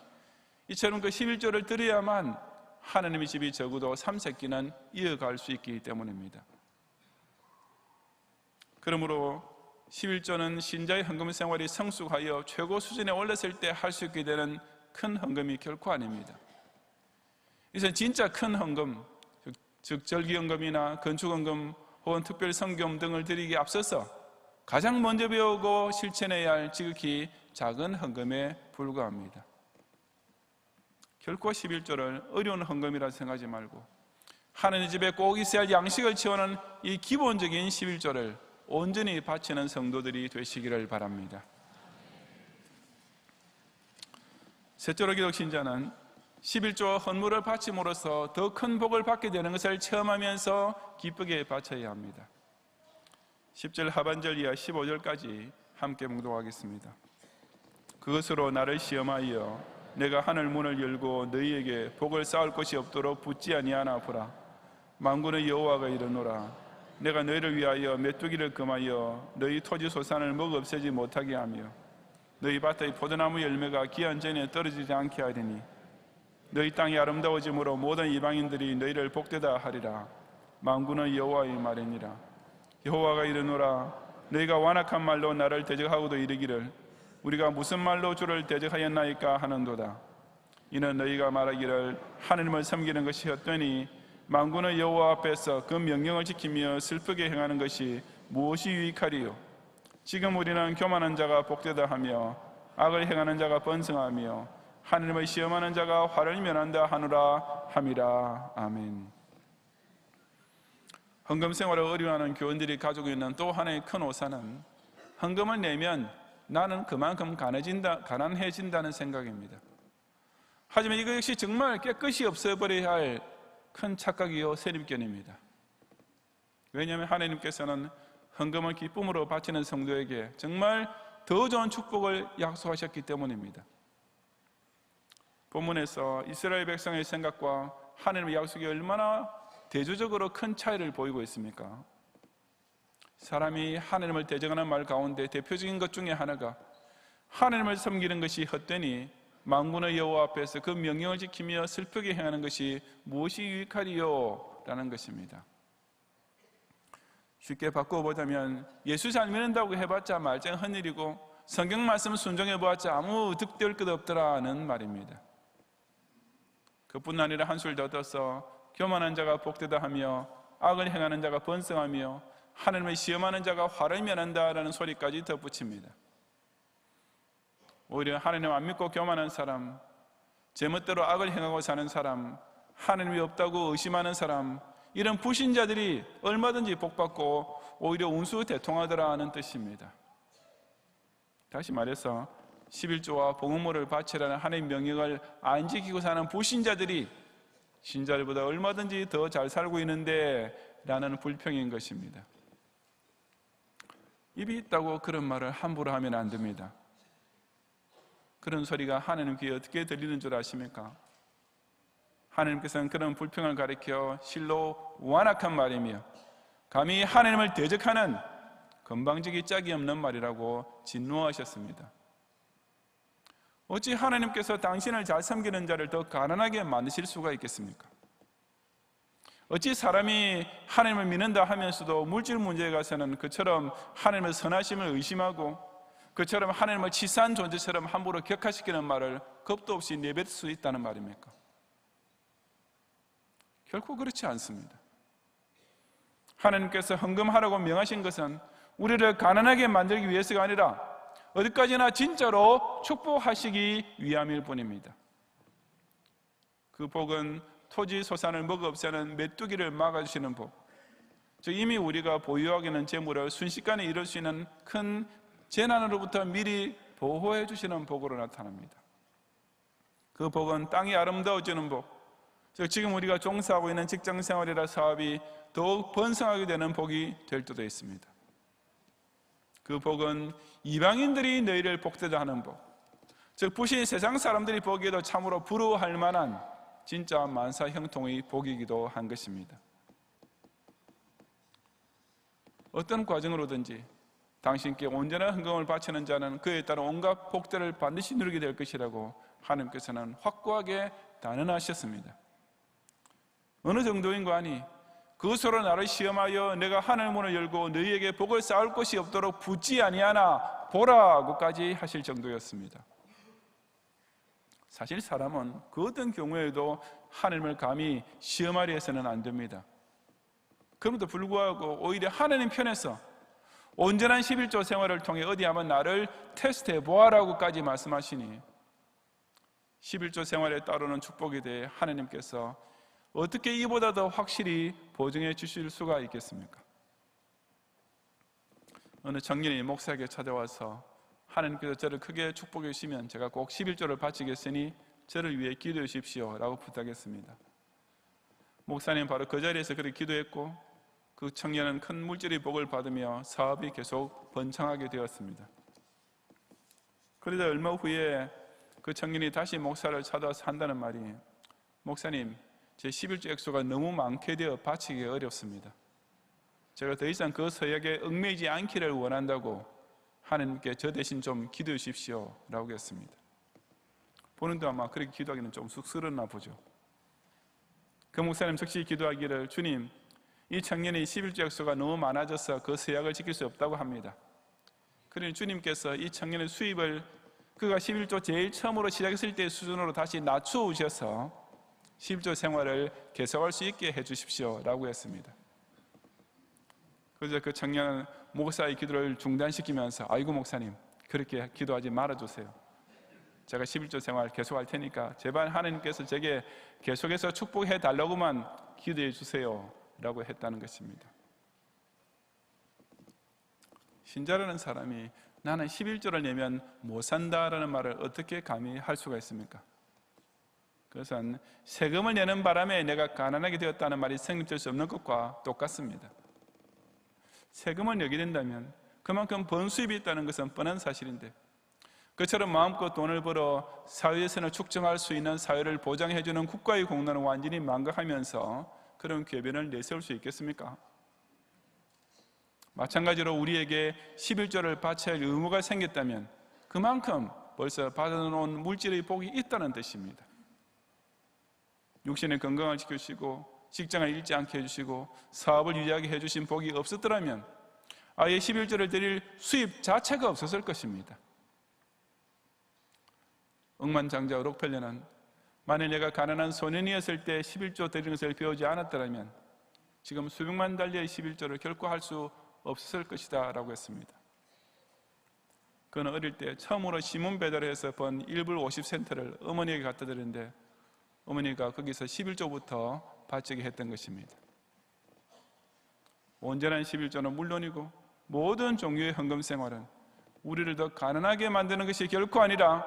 이처럼 그 11조를 드려야만 하나님의 집이 적어도 3세기는 이어갈 수 있기 때문입니다. 그러므로 11조는 신자의 헌금 생활이 성숙하여 최고 수준에 올랐을 때 할 수 있게 되는 큰 헌금이 결코 아닙니다. 이것은 진짜 큰 헌금, 즉 절기헌금이나 건축헌금 혹은 특별 성금 등을 드리기에 앞서서 가장 먼저 배우고 실천해야 할 지극히 작은 헌금에 불과합니다. 결코 11조를 어려운 헌금이라 생각하지 말고 하나님 집에 꼭 있어야 할 양식을 채우는 이 기본적인 11조를 온전히 바치는 성도들이 되시기를 바랍니다. 셋째로 기독 신자는 11조 헌물을 바침으로써 더 큰 복을 받게 되는 것을 체험하면서 기쁘게 바쳐야 합니다. 10절 하반절 이하 15절까지 함께 묵독하겠습니다. 그것으로 나를 시험하여 내가 하늘 문을 열고 너희에게 복을 쌓을 것이 없도록 붙지 아니하나 보라. 만군의 여호와가 이르노라. 내가 너희를 위하여 메뚜기를 금하여 너희 토지 소산을 먹어 없애지 못하게 하며 너희 밭의 포도나무 열매가 기한 전에 떨어지지 않게 하리니 너희 땅이 아름다워짐으로 모든 이방인들이 너희를 복되다 하리라. 만군의 여호와의 말이니라. 여호와가 이르노라. 너희가 완악한 말로 나를 대적하고도 이르기를 우리가 무슨 말로 주를 대적하였나이까 하는도다. 이는 너희가 말하기를 하나님을 섬기는 것이 헛되니 만군의 여호와 앞에서 그 명령을 지키며 슬프게 행하는 것이 무엇이 유익하리요. 지금 우리는 교만한 자가 복되다 하며 악을 행하는 자가 번성하며 하나님을 시험하는 자가 화를 면한다 하노라 함이라. 아멘. 헌금 생활을 어려워하는 교인들이 가지고 있는 또 하나의 큰 오산은 헌금을 내면 나는 그만큼 가난해진다는 생각입니다. 하지만 이거 역시 정말 깨끗이 없애버려야 할 큰 착각이요 선입견입니다. 왜냐하면 하나님께서는 헌금을 기쁨으로 바치는 성도에게 정말 더 좋은 축복을 약속하셨기 때문입니다. 본문에서 이스라엘 백성의 생각과 하나님의 약속이 얼마나 대조적으로 큰 차이를 보이고 있습니까? 사람이 하나님을 대적하는 말 가운데 대표적인 것 중에 하나가 하나님을 섬기는 것이 헛되니 만군의 여호와 앞에서 그 명령을 지키며 슬프게 행하는 것이 무엇이 유익하리요? 라는 것입니다. 쉽게 바꿔보자면 예수 잘 믿는다고 해봤자 말짱 헛일이고 성경 말씀 순종해보았자 아무 득될 것 없더라는 말입니다. 그뿐 아니라 한술 더 떠서 교만한 자가 복되다 하며 악을 행하는 자가 번성하며 하나님을 시험하는 자가 화를 면한다라는 소리까지 덧붙입니다. 오히려 하나님 안 믿고 교만한 사람, 제멋대로 악을 행하고 사는 사람, 하나님이 없다고 의심하는 사람, 이런 불신자들이 얼마든지 복받고 오히려 운수대통하더라는 뜻입니다. 다시 말해서 11조와 복음물을 바치라는 하나님의 명령을 안 지키고 사는 불신자들이 신자들보다 얼마든지 더 잘 살고 있는데 라는 불평인 것입니다. 입이 있다고 그런 말을 함부로 하면 안 됩니다. 그런 소리가 하나님 귀에 어떻게 들리는 줄 아십니까? 하나님께서는 그런 불평을 가리켜 실로 완악한 말이며 감히 하나님을 대적하는 건방지기 짝이 없는 말이라고 진노하셨습니다. 어찌 하나님께서 당신을 잘 섬기는 자를 더 가난하게 만드실 수가 있겠습니까? 어찌 사람이 하나님을 믿는다 하면서도 물질 문제에 가서는 그처럼 하나님의 선하심을 의심하고 그처럼 하나님을 치사한 존재처럼 함부로 격하시키는 말을 겁도 없이 내뱉을 수 있다는 말입니까? 결코 그렇지 않습니다. 하나님께서 헌금하라고 명하신 것은 우리를 가난하게 만들기 위해서가 아니라 어디까지나 진짜로 축복하시기 위함일 뿐입니다. 그 복은 토지 소산을 먹어 없애는 메뚜기를 막아주시는 복, 즉 이미 우리가 보유하고 있는 재물을 순식간에 이룰 수 있는 큰 재난으로부터 미리 보호해 주시는 복으로 나타납니다. 그 복은 땅이 아름다워지는 복, 즉 지금 우리가 종사하고 있는 직장생활이나 사업이 더욱 번성하게 되는 복이 될 때도 있습니다. 그 복은 이방인들이 너희를 복되다 하는 복, 즉 부신 세상 사람들이 보기에도 참으로 부러워할 만한 진짜 만사 형통의 복이기도 한 것입니다. 어떤 과정으로든지 당신께 온전한 헌금을 바치는 자는 그에 따른 온갖 복들을 반드시 누리게 될 것이라고 하나님께서는 확고하게 단언하셨습니다. 어느 정도인가 하니 그것으로 나를 시험하여 내가 하늘 문을 열고 너희에게 복을 쌓을 것이 없도록 붙지 아니하나 보라고까지 하실 정도였습니다. 사실 사람은 그 어떤 경우에도 하나님을 감히 시험하려 해서는 안 됩니다. 그럼에도 불구하고 오히려 하나님 편에서 온전한 11조 생활을 통해 어디 한번 나를 테스트해 보아라고까지 말씀하시니 11조 생활에 따르는 축복에 대해 하나님께서 어떻게 이보다 더 확실히 보증해 주실 수가 있겠습니까? 어느 청년이 목사에게 찾아와서 하나님께서 저를 크게 축복해 주시면 제가 꼭 11조를 바치겠으니 저를 위해 기도해 주십시오 라고 부탁했습니다. 목사님 바로 그 자리에서 그렇게 기도했고 그 청년은 큰 물질의 복을 받으며 사업이 계속 번창하게 되었습니다. 그러다 얼마 후에 그 청년이 다시 목사를 찾아와서 한다는 말이 목사님 제 11조 액수가 너무 많게 되어 바치기 어렵습니다. 제가 더 이상 그 서약에 얽매이지 않기를 원한다고 하나님께 저 대신 좀 기도해 주십시오 라고 했습니다. 본인도 아마 그렇게 기도하기는 좀 쑥스러웠나 보죠. 그 목사님 즉시 기도하기를 주님 이 청년의 11조 액수가 너무 많아져서 그 서약을 지킬 수 없다고 합니다. 그러니 주님께서 이 청년의 수입을 그가 11조 제일 처음으로 시작했을 때의 수준으로 다시 낮추어 오셔서 11조 생활을 계속할 수 있게 해 주십시오 라고 했습니다. 그래서 그 청년은 목사의 기도를 중단시키면서 아이고 목사님 그렇게 기도하지 말아주세요. 제가 11조 생활 계속할 테니까 제발 하나님께서 제게 계속해서 축복해 달라고만 기도해 주세요 라고 했다는 것입니다. 신자라는 사람이 나는 11조를 내면 못 산다라는 말을 어떻게 감히 할 수가 있습니까? 그것은 세금을 내는 바람에 내가 가난하게 되었다는 말이 성립될 수 없는 것과 똑같습니다. 세금을 내게 된다면 그만큼 번 수입이 있다는 것은 뻔한 사실인데 그처럼 마음껏 돈을 벌어 사회에서는 축적할 수 있는 사회를 보장해주는 국가의 공로는 완전히 망각하면서 그런 궤변을 내세울 수 있겠습니까? 마찬가지로 우리에게 11조를 바쳐야 할 의무가 생겼다면 그만큼 벌써 받아놓은 물질의 복이 있다는 뜻입니다. 육신의 건강을 지켜주시고 직장을 잃지 않게 해주시고 사업을 유지하게 해주신 복이 없었더라면 아예 11조를 드릴 수입 자체가 없었을 것입니다. 억만장자 록펠러는 만일 내가 가난한 소년이었을 때 11조 드리는 것을 배우지 않았더라면 지금 수백만 달러의 11조를 결코 할 수 없었을 것이다 라고 했습니다. 그는 어릴 때 처음으로 시몬 베드로를 해서 번 1불 50센트를 어머니에게 갖다 드렸는데 어머니가 거기서 11조부터 바치게 했던 것입니다. 온전한 11조는 물론이고 모든 종류의 헌금 생활은 우리를 더 가난하게 만드는 것이 결코 아니라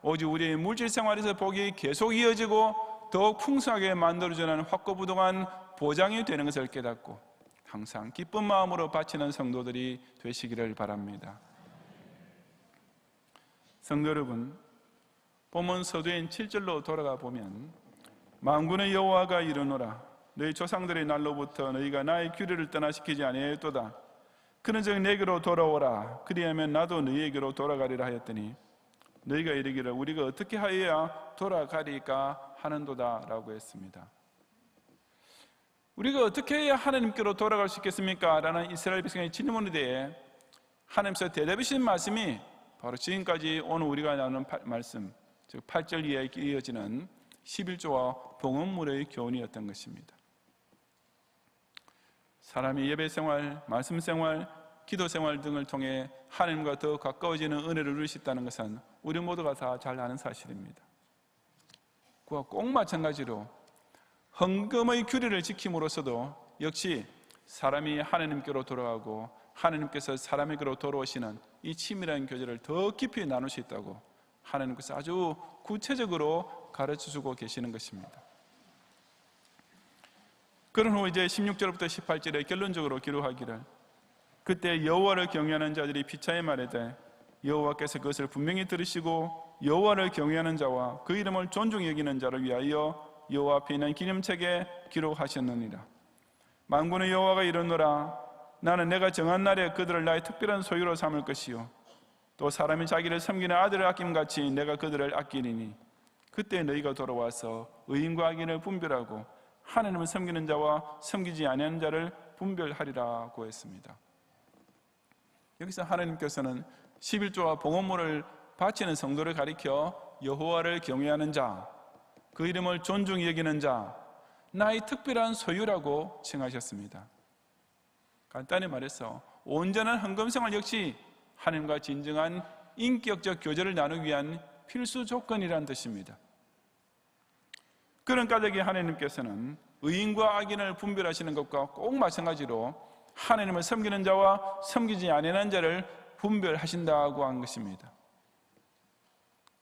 오직 우리의 물질 생활에서 복이 계속 이어지고 더욱 풍성하게 만들어주는 확고부동한 보장이 되는 것을 깨닫고 항상 기쁜 마음으로 바치는 성도들이 되시기를 바랍니다. 성도 여러분, 본문 서두인 7절로 돌아가 보면 만군의 여호와가 이르노라 너희 조상들의 날로부터 너희가 나의 규례를 떠나시키지 아니하였도다. 그런즉 내게로 돌아오라. 그리하면 나도 너희에게로 돌아가리라 하였더니 너희가 이르기를 우리가 어떻게 하여야 돌아가리까 하는도다 라고 했습니다. 우리가 어떻게 해야 하나님께로 돌아갈 수 있겠습니까? 라는 이스라엘 백성의 질문에 대해 하나님께서 대답하신 말씀이 바로 지금까지 오늘 우리가 나누는 말씀, 즉 8절 이하에 이어지는 11조와 봉헌물의 교훈이었던 것입니다. 사람이 예배생활, 말씀생활, 기도생활 등을 통해 하나님과 더 가까워지는 은혜를 누릴 수 있다는 것은 우리 모두가 다 잘 아는 사실입니다. 그와 꼭 마찬가지로 헌금의 규례를 지킴으로써도 역시 사람이 하나님께로 돌아가고 하나님께서 사람에게로 돌아오시는 이 친밀한 교제를 더 깊이 나눌 수 있다고 하나님께서 아주 구체적으로 가르쳐주고 계시는 것입니다. 그런 후 이제 16절부터 18절에 결론적으로 기록하기를 그때 여호와를 경외하는 자들이 피차에 말하되 여호와께서 그것을 분명히 들으시고 여호와를 경외하는 자와 그 이름을 존중히 여기는 자를 위하여 여호와 앞에 있는 기념책에 기록하셨느니라. 만군의 여호와가 이르노라 나는 내가 정한 날에 그들을 나의 특별한 소유로 삼을 것이요 또 사람이 자기를 섬기는 아들을 아낌같이 내가 그들을 아끼리니 그때 너희가 돌아와서 의인과 악인을 분별하고 하나님을 섬기는 자와 섬기지 아니하는 자를 분별하리라고 했습니다. 여기서 하나님께서는 11조와 봉헌물을 바치는 성도를 가리켜 여호와를 경외하는 자, 그 이름을 존중히 여기는 자, 나의 특별한 소유라고 칭하셨습니다. 간단히 말해서 온전한 헌금생활 역시 하나님과 진정한 인격적 교제를 나누기 위한 필수 조건이라는 뜻입니다. 그런 까닭에 하나님께서는 의인과 악인을 분별하시는 것과 꼭 마찬가지로 하나님을 섬기는 자와 섬기지 아니하는 자를 분별하신다고 한 것입니다.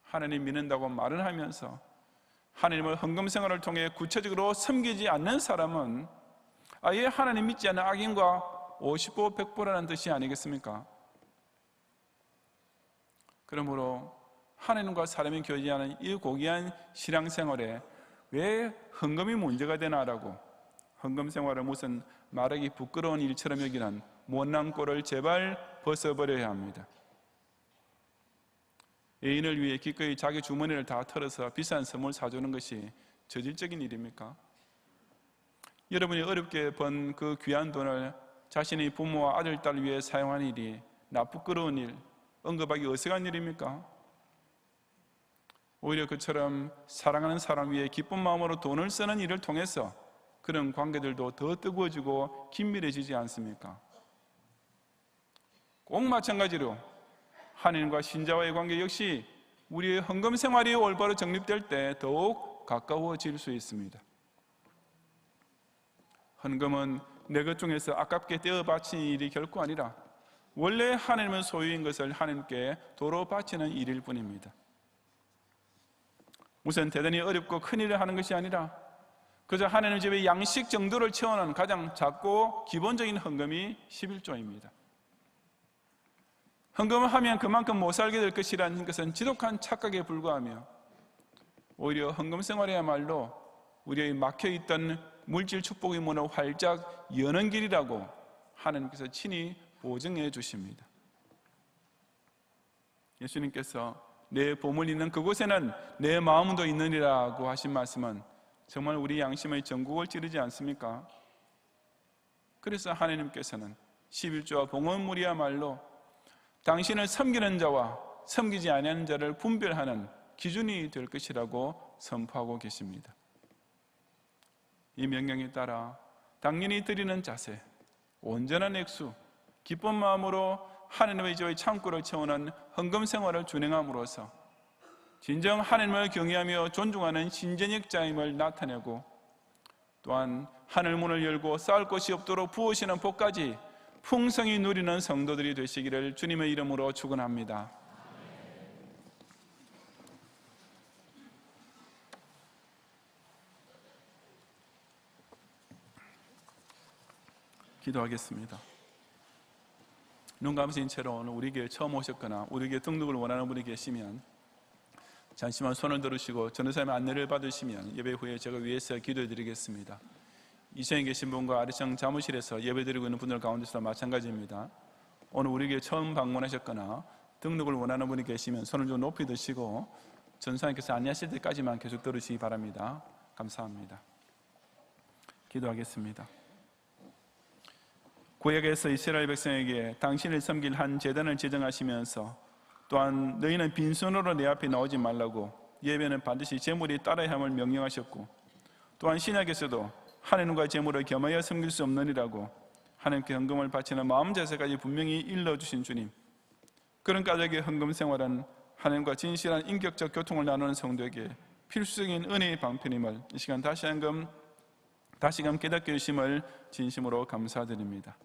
하나님 믿는다고 말은 하면서 하나님을 헌금 생활을 통해 구체적으로 섬기지 않는 사람은 아예 하나님 믿지 않는 악인과 50보 100보라는 뜻이 아니겠습니까? 그러므로 하나님과 사람이 교제하는 이 고귀한 신앙생활에 왜 헌금이 문제가 되나라고 헌금 생활을 무슨 말하기 부끄러운 일처럼 여기는 못난 꼴을 제발 벗어버려야 합니다. 애인을 위해 기꺼이 자기 주머니를 다 털어서 비싼 선물 사주는 것이 저질적인 일입니까? 여러분이 어렵게 번 그 귀한 돈을 자신의 부모와 아들, 딸을 위해 사용하는 일이 부끄러운 일, 언급하기 어색한 일입니까? 오히려 그처럼 사랑하는 사람 위해 기쁜 마음으로 돈을 쓰는 일을 통해서 그런 관계들도 더 뜨거워지고 긴밀해지지 않습니까? 꼭 마찬가지로 하나님과 신자와의 관계 역시 우리의 헌금 생활이 올바로 정립될 때 더욱 가까워질 수 있습니다. 헌금은 내 것 중에서 아깝게 떼어 바치는 일이 결코 아니라 원래 하나님의 소유인 것을 하나님께 도로 바치는 일일 뿐입니다. 무슨 대단히 어렵고 큰 일을 하는 것이 아니라 그저 하나님 집의 양식 정도를 채워놓은 가장 작고 기본적인 헌금이 11조입니다. 헌금을 하면 그만큼 못 살게 될 것이라는 것은 지독한 착각에 불과하며 오히려 헌금 생활이야말로 우리의 막혀있던 물질 축복의 문을 활짝 여는 길이라고 하나님께서 친히 보증해 주십니다. 예수님께서 내 보물 있는 그곳에는 내 마음도 있느니라고 하신 말씀은 정말 우리 양심의 전국을 찌르지 않습니까? 그래서 하나님께서는 11조와 봉헌물이야말로 당신을 섬기는 자와 섬기지 아니하는 자를 분별하는 기준이 될 것이라고 선포하고 계십니다. 이 명령에 따라 당연히 드리는 자세, 온전한 액수, 기쁜 마음으로 하나님의 집의 창고를 채우는 헌금 생활을 준행함으로써 진정 하나님을 경외하며 존중하는 신전역자임을 나타내고 또한 하늘 문을 열고 쌓을 곳이 없도록 부으시는 복까지 풍성히 누리는 성도들이 되시기를 주님의 이름으로 축원합니다. 기도하겠습니다. 눈 감으신 채로 오늘 우리 교회 처음 오셨거나 우리 교회 등록을 원하는 분이 계시면 잠시만 손을 들으시고 전도사님의 안내를 받으시면 예배 후에 제가 위에서 기도해 드리겠습니다. 이천에 계신 분과 아래층 사무실에서 예배 드리고 있는 분들 가운데서도 마찬가지입니다. 오늘 우리 교회 처음 방문하셨거나 등록을 원하는 분이 계시면 손을 좀 높이 드시고 전도사님께서 안내하실 때까지만 계속 들으시기 바랍니다. 감사합니다. 기도하겠습니다. 구약에서 이스라엘 백성에게 당신을 섬길 한 제단을 제정하시면서 또한 너희는 빈손으로 내 앞에 나오지 말라고 예배는 반드시 제물이 따라야 함을 명령하셨고 또한 신약에서도 하나님과 제물을 겸하여 섬길 수 없느니라고 하나님께 헌금을 바치는 마음 자세까지 분명히 일러주신 주님, 그런 까닭의 헌금 생활은 하나님과 진실한 인격적 교통을 나누는 성도에게 필수적인 은혜의 방편임을 이 시간 다시금 깨닫게 해주심을 진심으로 감사드립니다.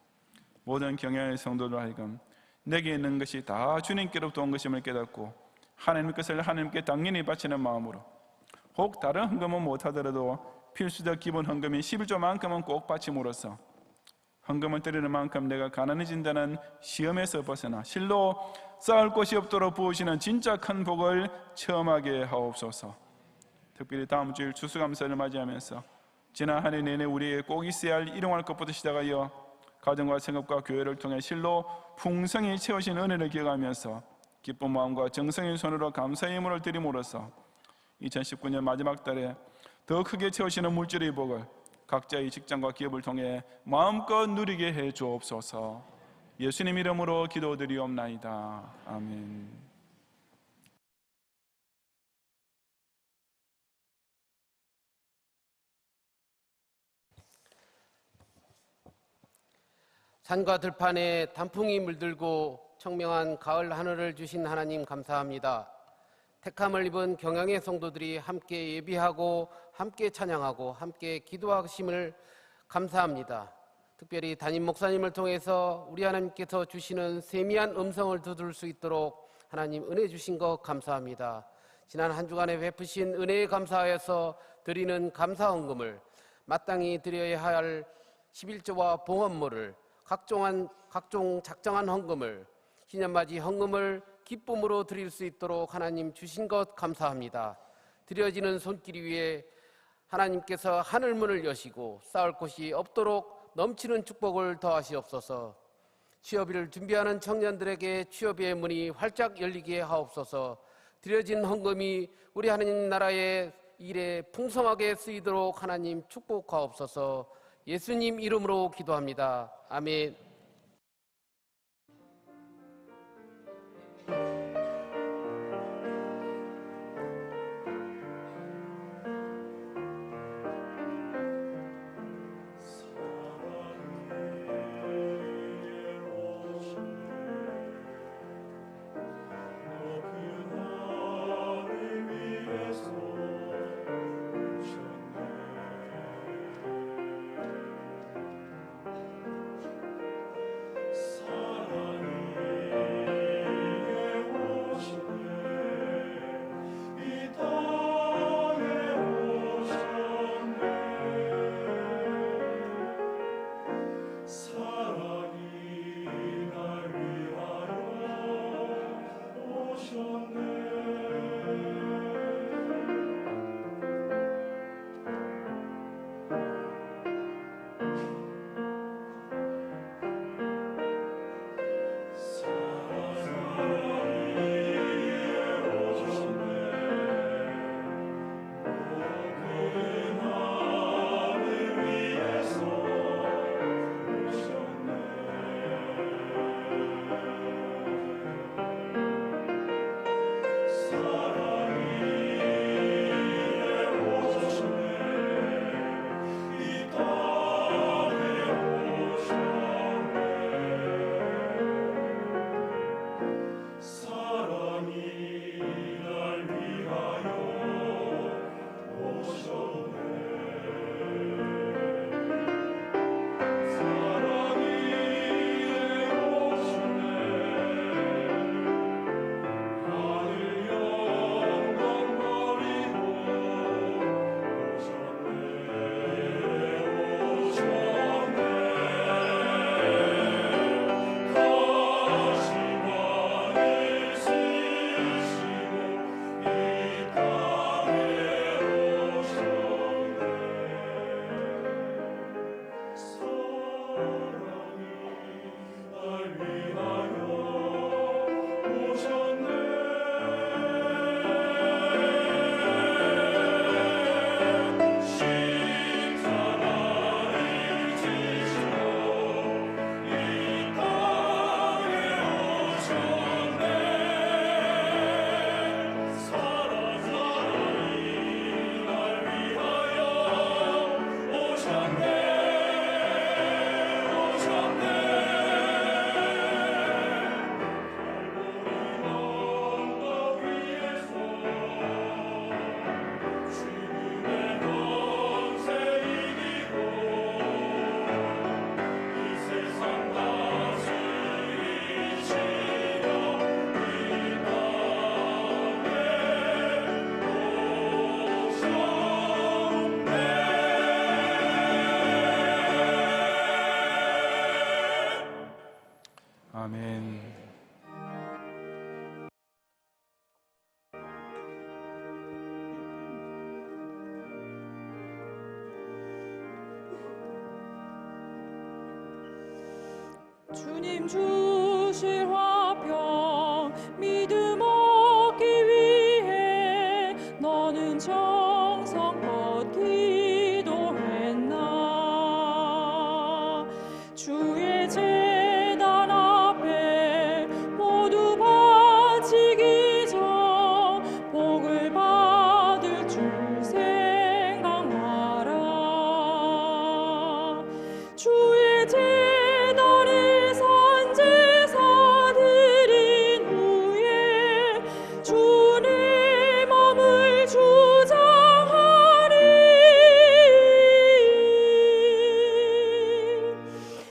모든 경외의 성도들 하여금 내게 있는 것이 다 주님께로부터 온 것임을 깨닫고 하나님의 것을 하나님께 당연히 바치는 마음으로 혹 다른 헌금은 못하더라도 필수적 기본 헌금인 11조만큼은 꼭 바침으로써 헌금을 드리는 만큼 내가 가난해진다는 시험에서 벗어나 실로 쌓을 곳이 없도록 부으시는 진짜 큰 복을 체험하게 하옵소서. 특별히 다음 주일 추수감사를 맞이하면서 지난 한 해 내내 우리에게 꼭 있어야 할 일용할 것부터 시작하여 가정과 생업과 교회를 통해 실로 풍성히 채우신 은혜를 기억하면서 기쁜 마음과 정성인 손으로 감사의 예물을 드림으로써 2019년 마지막 달에 더 크게 채우시는 물질의 복을 각자의 직장과 기업을 통해 마음껏 누리게 해 주옵소서. 예수님 이름으로 기도드리옵나이다. 아멘. 산과 들판에 단풍이 물들고 청명한 가을 하늘을 주신 하나님 감사합니다. 택함을 입은 경양의 성도들이 함께 예비하고 함께 찬양하고 함께 기도하심을 감사합니다. 특별히 담임 목사님을 통해서 우리 하나님께서 주시는 세미한 음성을 들을 수 있도록 하나님 은혜 주신 것 감사합니다. 지난 한 주간에 베푸신 은혜에 감사하여서 드리는 감사 헌금을 마땅히 드려야 할 11조와 봉헌물을 각종 작정한 헌금을 기념맞이 헌금을 기쁨으로 드릴 수 있도록 하나님 주신 것 감사합니다. 드려지는 손길 위에 하나님께서 하늘문을 여시고 쌓을 곳이 없도록 넘치는 축복을 더하시옵소서. 취업을 준비하는 청년들에게 취업의 문이 활짝 열리게 하옵소서. 드려진 헌금이 우리 하나님 나라의 일에 풍성하게 쓰이도록 하나님 축복하옵소서. 예수님 이름으로 기도합니다. 아멘. 아멘. 주님 주실 화평 믿음 얻기 위해 너는 정성껏 기도했나. 주의 제단 앞에 모두 바치기 전 복을 받을 줄 생각하라. 주의 제단에 선 제사 드린 후에 주의 몸을 주장하리.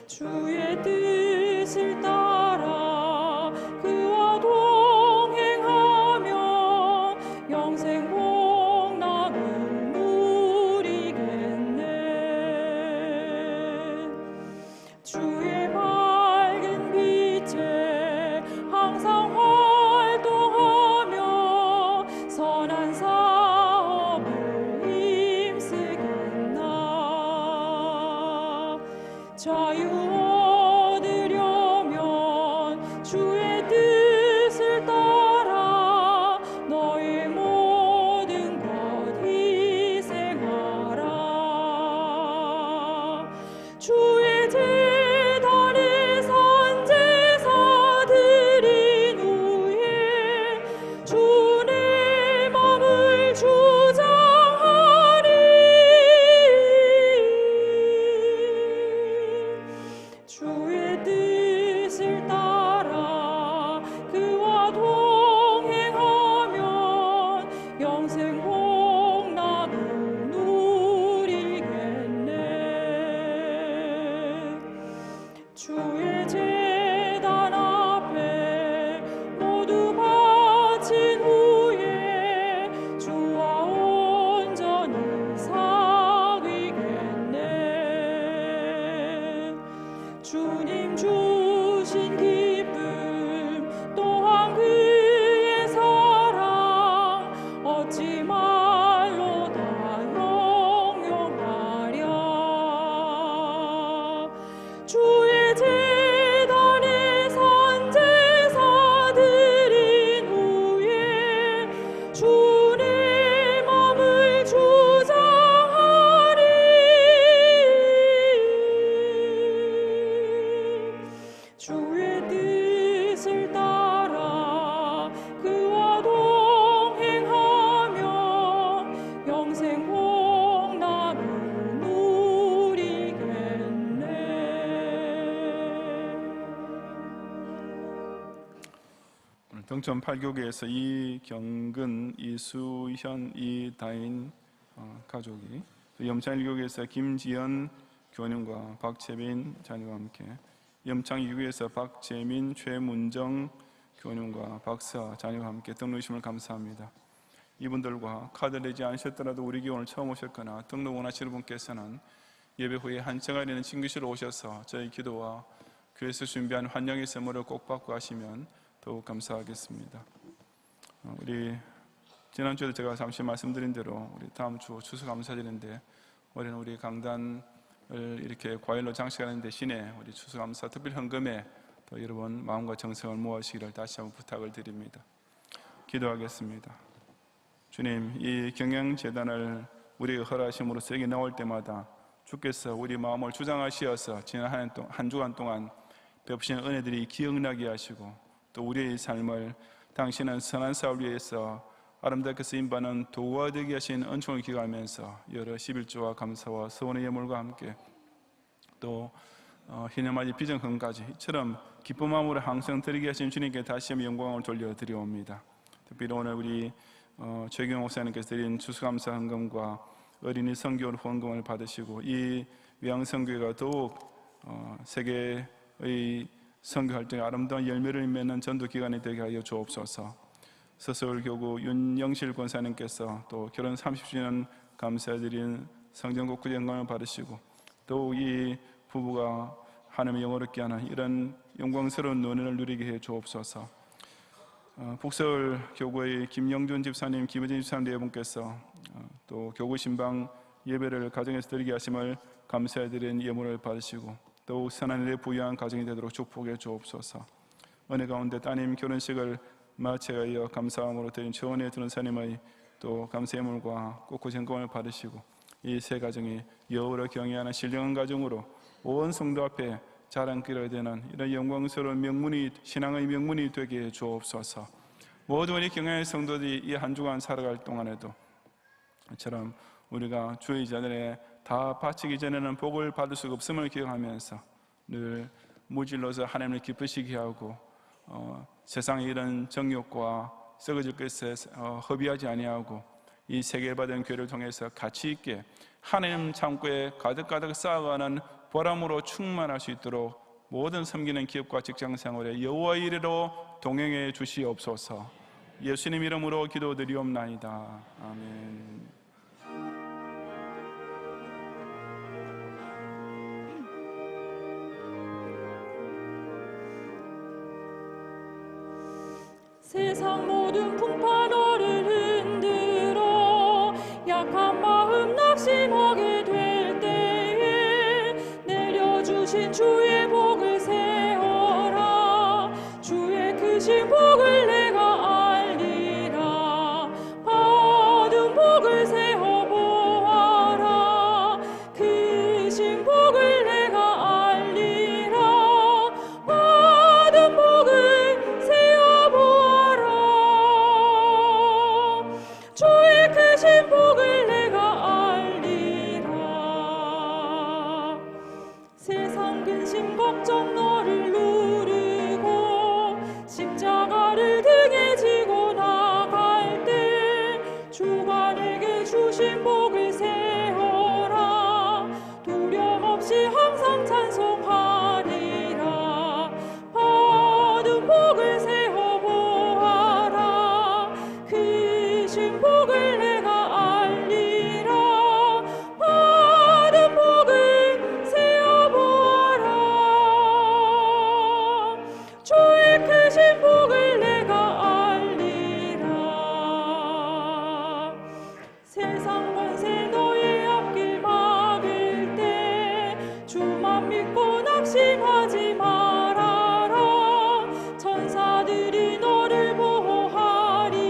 주의 뜻을 따라 그와 동행하며 영생 복락을 누리겠네. 주의 밝은 빛에 항상 활동하며 선한 사업을 힘쓰겠나. 자유 얻으려면 주의 뜻을 따라 너의 모든 것 희생하라. 주의 제단에 선 제사 드린 후에 주의 몸을 주장하리. 주의 뜻을 따라 그와 동행하면 영생 복락을 누리겠네. 주의 제단 앞에 모두 바친 후에 주와 온전히 사귀겠네. 주님 주신 기쁨 또한 그의 사랑 어찌 말로 다 형용하랴. 주의 제단에 선 제사 드린 후에 주의 몸을 주장하리. 주의 뜻을 따라 그와 동행하며 영생 복락을 누리겠네. 오늘 등촌 8교계에서 이경근, 이수현, 이다인 가족이, 또 염창 1교계에서 김지연 교님과 박채빈 자녀와 함께, 염창 2교에서 박재민, 최문정 교님과 박사 자녀와 함께 등록 주심을 감사합니다. 이분들과 카드 내지 않으셨더라도 우리 교회 오늘 처음 오셨거나 등록 원하시는 분께서는 예배 후에 한청아에 있는 친구실로 오셔서 저희 기도와 교회에서 준비한 환영의 선물을 꼭 받고 가시면 더욱 감사하겠습니다. 우리 지난주에도 제가 잠시 말씀드린 대로 우리 다음 주 추수감사절인데 올해는 우리 강단을 이렇게 과일로 장식하는 대신에 우리 추수감사 특별 헌금에 또 여러분 마음과 정성을 모아주시기를 다시 한번 부탁을 드립니다. 기도하겠습니다. 주님, 이 경영재단을 우리에게 허락하심으로써 여기 나올 때마다 주께서 우리 마음을 주장하시어서 지난 한 주간 동안 베푸신 은혜들이 기억나게 하시고 또 우리의 삶을 당신은 선한 사업을 위해서 아름답게 쓰임받는 도구가 되게 하신 은총을 기가하면서 여러 11조와 감사와 서원의 예물과 함께 또 희년맞이 비전금까지 이처럼 기쁜 마음으로 항상 드리게 하신 주님께 다시 한번 영광을 돌려드리옵니다. 특별히 오늘 우리 최경 목사님께서 드린 추수감사 헌금과 어린이 선교 후원금을 받으시고 이 위양선교회가 더욱 세계의 선교 활동에 아름다운 열매를 맺는 전도기관이 되게 하여 주옵소서. 서서울교구 윤영실 권사님께서 또 결혼 30주년 감사드린 성전국 구제영광을 받으시고 또 이 부부가 하나님의 영어롭게 하는 이런 영광스러운 은혜를 누리게 해 주옵소서. 북서울 교구의 김영준 집사님, 김어진 집사님 네 분께서 또 교구 신방 예배를 가정에서 드리게 하심을 감사해드린 예물을 받으시고 더욱 선한 일에 부유한 가정이 되도록 축복해 주옵소서. 은혜 가운데 따님 결혼식을 마치어 감사함으로 드린 최원혜 전사님의 또 감사 예물과 꽃고 전공을 받으시고 이 세 가정이 여호와를 경외하는 신령한 가정으로 온 성도 앞에 자랑거리가 되는 이런 영광스러운 명문이, 신앙의 명문이 되게 해 주옵소서. 모든 우리 경외의 성도들이 이 한 주간 살아갈 동안에도 이처럼 우리가 주의 자들에 다 바치기 전에는 복을 받을 수가 없음을 기억하면서 늘 무질러서 하나님을 기쁘시게 하고 세상의 이런 정욕과 썩어질 것에 허비하지 아니하고 이 세계받은 교회를 통해서 가치 있게 하나님 창고에 가득가득 쌓아가는 보람으로 충만할 수 있도록 모든 섬기는 기업과 직장 생활에 여호와의 이래로 동행해 주시옵소서. 예수님 이름으로 기도드리옵나이다. 아멘. 세상 모든 풍파 너를 흔들어 약한 마음 낙심하게 될 때에 내려주신 주의 복을 세어라. 주의 크신 복을 내가 알리라. 받은 복을 세어 보아라. 크신 복을 내가 알리라. 받은 복을 세어 보아라. 주의 크신 복을 내가 알리라. 세상 근심 걱정 너를 누르고 십자가를 등에 지고 나갈 때 주가 내게 주신 복을 세어라. 두려움 없이 항상 찬송하리라. 받은 복을 세어 보아라. 크신 복을 내가 알리라. 받은 복을 세어 보아라. 주의 크신 복을 내가 알리라. 세상 권세 너의 앞길 막을 때 주만 믿고 낙심하지 말아라. 천사들이 너를 보호하리니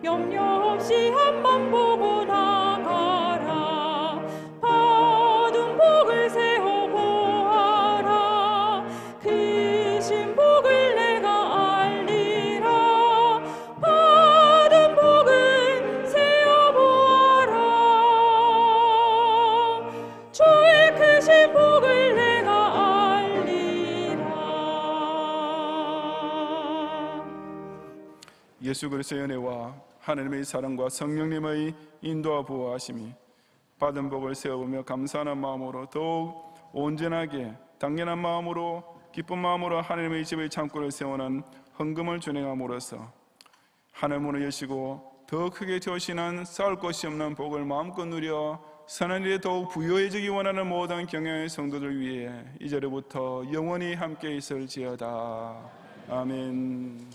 염려 없이 한번 보고 나가라. 받은 복을 세어 보아라. 크신 복을 내가 알리라. 받은 복을 세어 보아라. 주의 크신 복을 내가 알리라. 예수 그리스도의 은혜와 하나님의 사랑과 성령님의 인도와 보호하심이 받은 복을 세워보며 감사하는 마음으로 더욱 온전하게 당연한 마음으로 기쁜 마음으로 하나님의 집의 창고를 세우는 헌금을 준행함으로써 하늘 문을 여시고 더 크게 저시는 쌓을 것이 없는 복을 마음껏 누려 선한 일에 더욱 부유해지기 원하는 모든 경영의 성도들 위해 이제로부터 영원히 함께 있을지어다. 아멘.